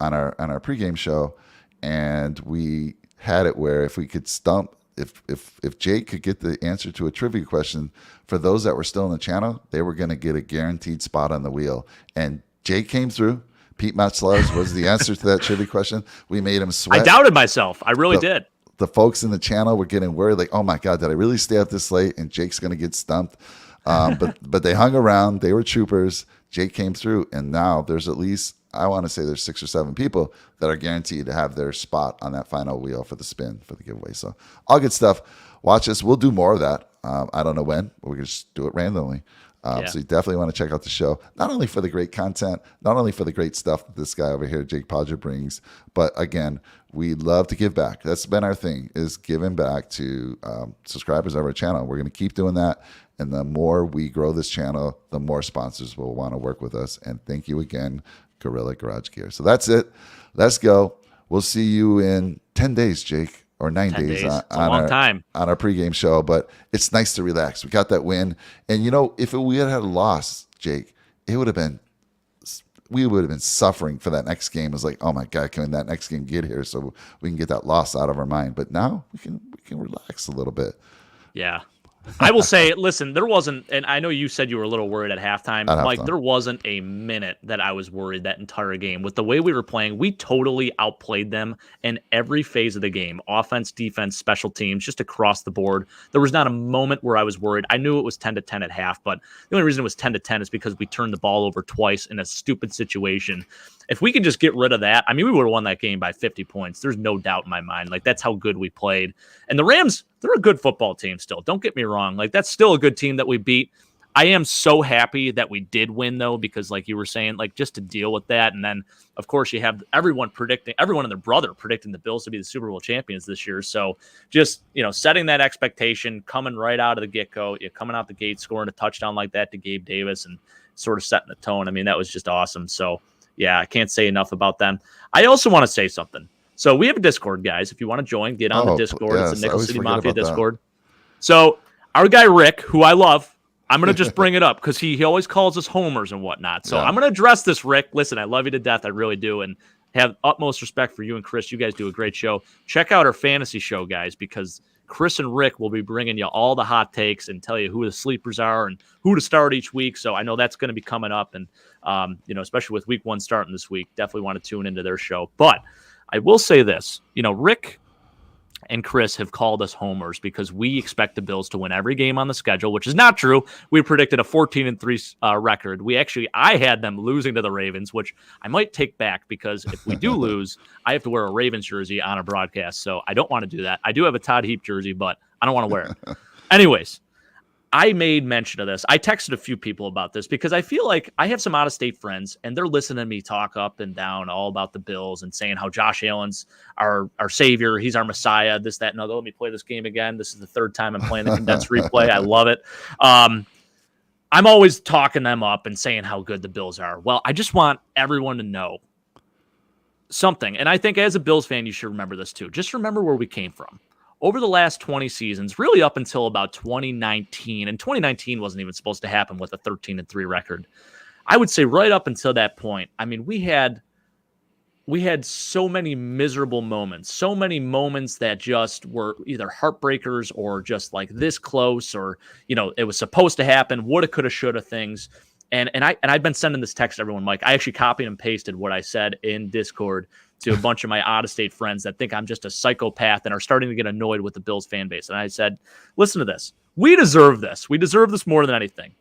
our pregame show, and we had it where if we could stump. If Jake could get the answer to a trivia question, for those that were still in the channel, they were going to get a guaranteed spot on the wheel. And Jake came through. Pete Matzluz was the answer to that trivia question. We made him sweat. I doubted myself. I really did. The folks in the channel were getting worried, like, "Oh my God, did I really stay up this late?" And Jake's going to get stumped. But they hung around. They were troopers. Jake came through, and now there's at least, I want to say there's 6 or 7 people that are guaranteed to have their spot on that final wheel for the spin for the giveaway. So all good stuff. Watch us. We'll do more of that. I don't know when, but we can just do it randomly. So you definitely want to check out the show, not only for the great content, not only for the great stuff that this guy over here, Jake Podger, brings, but again, we love to give back. That's been our thing, is giving back to subscribers of our channel. We're going to keep doing that. And the more we grow this channel, the more sponsors will want to work with us. And thank you again, Gorilla Garage Gear. So that's it. Let's go. We'll see you in 10 days, Jake, or 9 days. It's a long time on our pregame show. But it's nice to relax. We got that win. And, if we had a loss, Jake, we would have been suffering for that next game. It was like, oh my God, can that next game get here so we can get that loss out of our mind? But now we can relax a little bit. Yeah. I will say, listen, there wasn't, and I know you said you were a little worried at halftime. Mike, there wasn't a minute that I was worried that entire game. With the way we were playing, we totally outplayed them in every phase of the game. Offense, defense, special teams, just across the board. There was not a moment where I was worried. I knew it was 10-10 at half, but the only reason it was 10-10 is because we turned the ball over twice in a stupid situation. If we could just get rid of that, we would have won that game by 50 points. There's no doubt in my mind. Like, that's how good we played. And the Rams, they're a good football team still. Don't get me wrong. Like, that's still a good team that we beat. I am so happy that we did win, though, because like you were saying, like, just to deal with that. And then, of course, you have everyone and their brother predicting the Bills to be the Super Bowl champions this year. So just, setting that expectation, coming right out of the get-go, coming out the gate, scoring a touchdown like that to Gabe Davis and sort of setting the tone. That was just awesome. So, yeah, I can't say enough about them. I also want to say something. So we have a Discord, guys. If you want to join, get on the Discord. Yes, it's the Nickel City that. Mafia Discord. So our guy Rick, who I love, I'm going to just bring it up because he always calls us homers and whatnot. So I'm going to address this, Rick. Listen, I love you to death. I really do. And have utmost respect for you and Chris. You guys do a great show. Check out our fantasy show, guys, because Chris and Rick will be bringing you all the hot takes and tell you who the sleepers are and who to start each week. So I know that's going to be coming up. And, especially with week 1 starting this week, definitely want to tune into their show. But I will say this, Rick and Chris have called us homers because we expect the Bills to win every game on the schedule, which is not true. We predicted a 14-3 record. I had them losing to the Ravens, which I might take back because if we do lose, I have to wear a Ravens jersey on a broadcast. So I don't want to do that. I do have a Todd Heap jersey, but I don't want to wear it. Anyways, I made mention of this. I texted a few people about this because I feel like I have some out-of-state friends, and they're listening to me talk up and down all about the Bills and saying how Josh Allen's our savior. He's our Messiah, this, that, and other. Let me play this game again. This is the 3rd time I'm playing the condensed replay. I love it. I'm always talking them up and saying how good the Bills are. Well, I just want everyone to know something, and I think as a Bills fan, you should remember this too. Just remember where we came from. Over the last 20 seasons, really up until about 2019, and 2019 wasn't even supposed to happen with a 13-3 record. I would say right up until that point, we had so many miserable moments, so many moments that just were either heartbreakers or just like this close, or it was supposed to happen, woulda, coulda, shoulda things. And I've been sending this text to everyone, Mike. I actually copied and pasted what I said in Discord to a bunch of my out-of-state friends that think I'm just a psychopath and are starting to get annoyed with the Bills fan base. And I said, listen to this. We deserve this. We deserve this more than anything.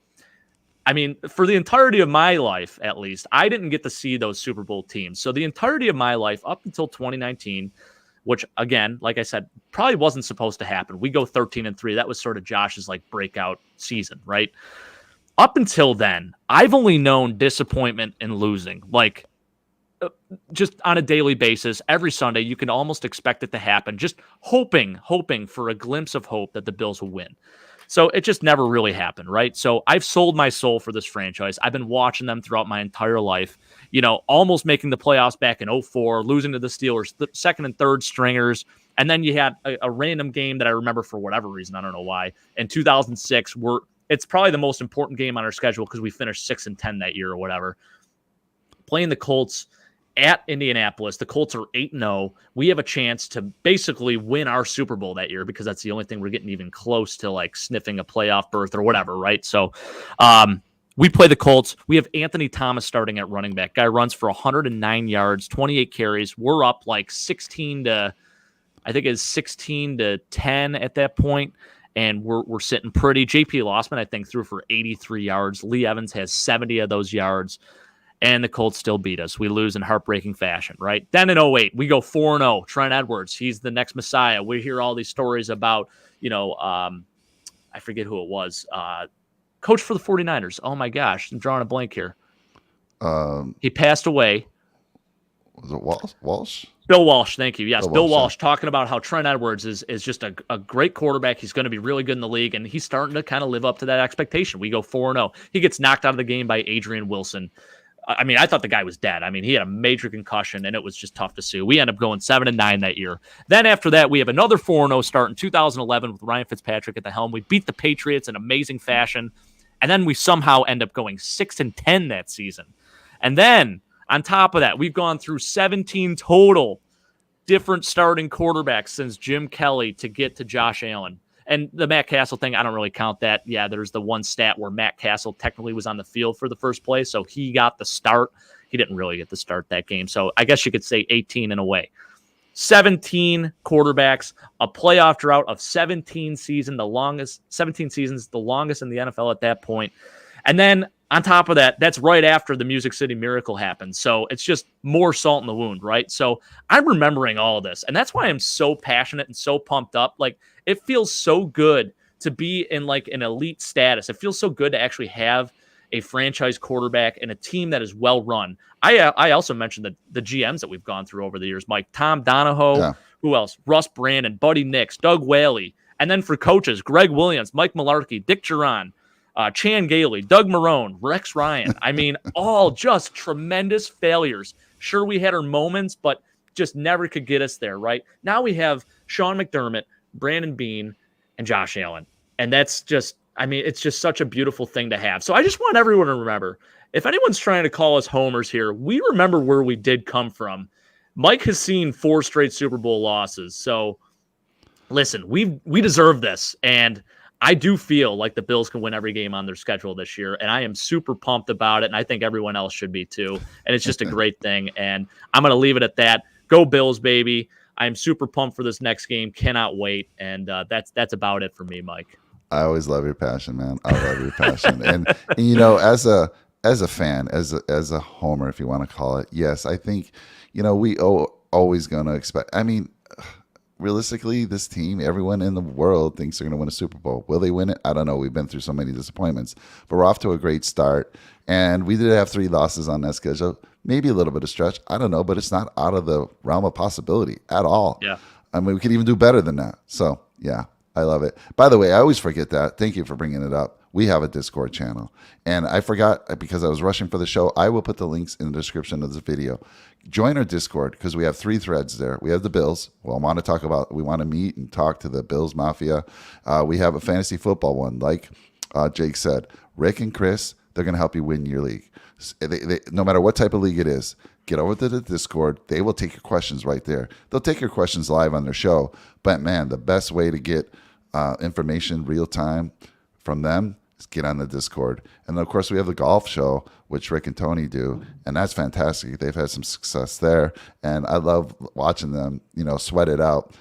For the entirety of my life, at least, I didn't get to see those Super Bowl teams. So the entirety of my life up until 2019, which, again, like I said, probably wasn't supposed to happen. We go 13-3. That was sort of Josh's breakout season, right? Up until then, I've only known disappointment and losing. Just on a daily basis, every Sunday, you can almost expect it to happen. Just hoping for a glimpse of hope that the Bills will win. So it just never really happened, right? So I've sold my soul for this franchise. I've been watching them throughout my entire life, almost making the playoffs back in '04, losing to the Steelers, second and third stringers. And then you had a random game that I remember for whatever reason, I don't know why, in 2006, it's probably the most important game on our schedule because we finished 6-10 that year or whatever. Playing the Colts at Indianapolis. The Colts are 8-0. We have a chance to basically win our Super Bowl that year because that's the only thing we're getting even close to like sniffing a playoff berth or whatever, right? So we play the Colts. We have Anthony Thomas starting at running back. Guy runs for 109 yards, 28 carries. We're up like 16 to 10 at that point, and we're sitting pretty. J.P. Lossman, I think, threw for 83 yards. Lee Evans has 70 of those yards. And the Colts still beat us. We lose in heartbreaking fashion, right? Then in 08, we go 4-0. Trent Edwards, he's the next Messiah. We hear all these stories about, I forget who it was. Coach for the 49ers. Oh, my gosh. I'm drawing a blank here. He passed away. Was it Walsh? Bill Walsh, thank you. Yes, Bill Walsh yeah. talking about how Trent Edwards is just a great quarterback. He's going to be really good in the league, and he's starting to kind of live up to that expectation. We go 4-0. He gets knocked out of the game by Adrian Wilson. I mean, I thought the guy was dead. I mean, he had a major concussion, and it was just tough to see. We end up going 7-9 that year. Then after that, we have another 4-0 start in 2011 with Ryan Fitzpatrick at the helm. We beat the Patriots in amazing fashion, and then we somehow end up going 6-10 that season. And then on top of that, we've gone through 17 total different starting quarterbacks since Jim Kelly to get to Josh Allen. And the Matt Castle thing, I don't really count that. Yeah, there's the one stat where Matt Castle technically was on the field for the first play, so he got the start. He didn't really get the start that game. So I guess you could say 18 in a way. 17 quarterbacks, a playoff drought of 17 seasons, the longest in the NFL at that point. And then on top of that, that's right after the Music City Miracle happened. So it's just more salt in the wound, right? So I'm remembering all of this. And that's why I'm so passionate and so pumped up. Like, it feels so good to be in like an elite status. It feels so good to actually have a franchise quarterback and a team that is well run. I also mentioned the GMs that we've gone through over the years, Mike, Tom Donahoe, Who else? Russ Brandon, Buddy Nix, Doug Whaley. And then for coaches, Greg Williams, Mike Mularkey, Dick Duran, Chan Gailey, Doug Marone, Rex Ryan. I mean, all just tremendous failures. Sure, we had our moments, but just never could get us there, right? Now we have Sean McDermott, Brandon Beane, and Josh Allen. And that's just, I mean, it's just such a beautiful thing to have. So I just want everyone to remember, if anyone's trying to call us homers here, we remember where we did come from. Mike has seen 4 straight Super Bowl losses. So listen, we deserve this. And I do feel like the Bills can win every game on their schedule this year, and I am super pumped about it, and I think everyone else should be too. And it's just a great thing, and I'm going to leave it at that. Go Bills, baby. I'm super pumped for this next game. Cannot wait, and that's about it for me, Mike. I always love your passion, man. I love your passion, and you know, as a fan, as a homer, if you want to call it, yes, I think we always going to expect. I mean, realistically, this team, everyone in the world thinks they're going to win a Super Bowl. Will they win it? I don't know. We've been through so many disappointments, but we're off to a great start. And we did have 3 losses on that schedule. Maybe a little bit of stretch. I don't know, but it's not out of the realm of possibility at all. Yeah. I mean, we could even do better than that. So, yeah, I love it. By the way, I always forget that. Thank you for bringing it up. We have a Discord channel. And I forgot because I was rushing for the show. I will put the links in the description of this video. Join our Discord because we have 3 threads there. We have the Bills. We want to meet and talk to the Bills Mafia. We have a fantasy football one, like Jake said. Rick and Chris, they're going to help you win your league. No matter what type of league it is, get over to the Discord. They will take your questions right there. They'll take your questions live on their show. But, man, the best way to get information real time from them is get on the Discord. And, of course, we have the golf show, which Rick and Tony do, and that's fantastic. They've had some success there, and I love watching them, sweat it out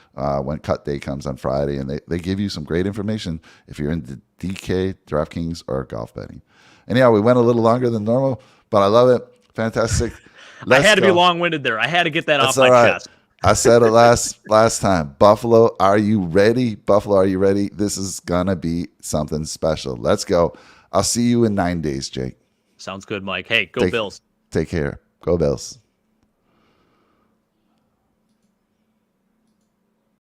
when cut day comes on Friday, and they give you some great information if you're into DK, DraftKings, or golf betting. Anyhow, we went a little longer than normal, but I love it. Fantastic. I had to be long-winded there. I had to get that off my chest. I said it last time. Buffalo, are you ready? Buffalo, are you ready? This is going to be something special. Let's go. I'll see you in 9 days, Jake. Sounds good, Mike. Hey, go Bills. Take care. Go Bills.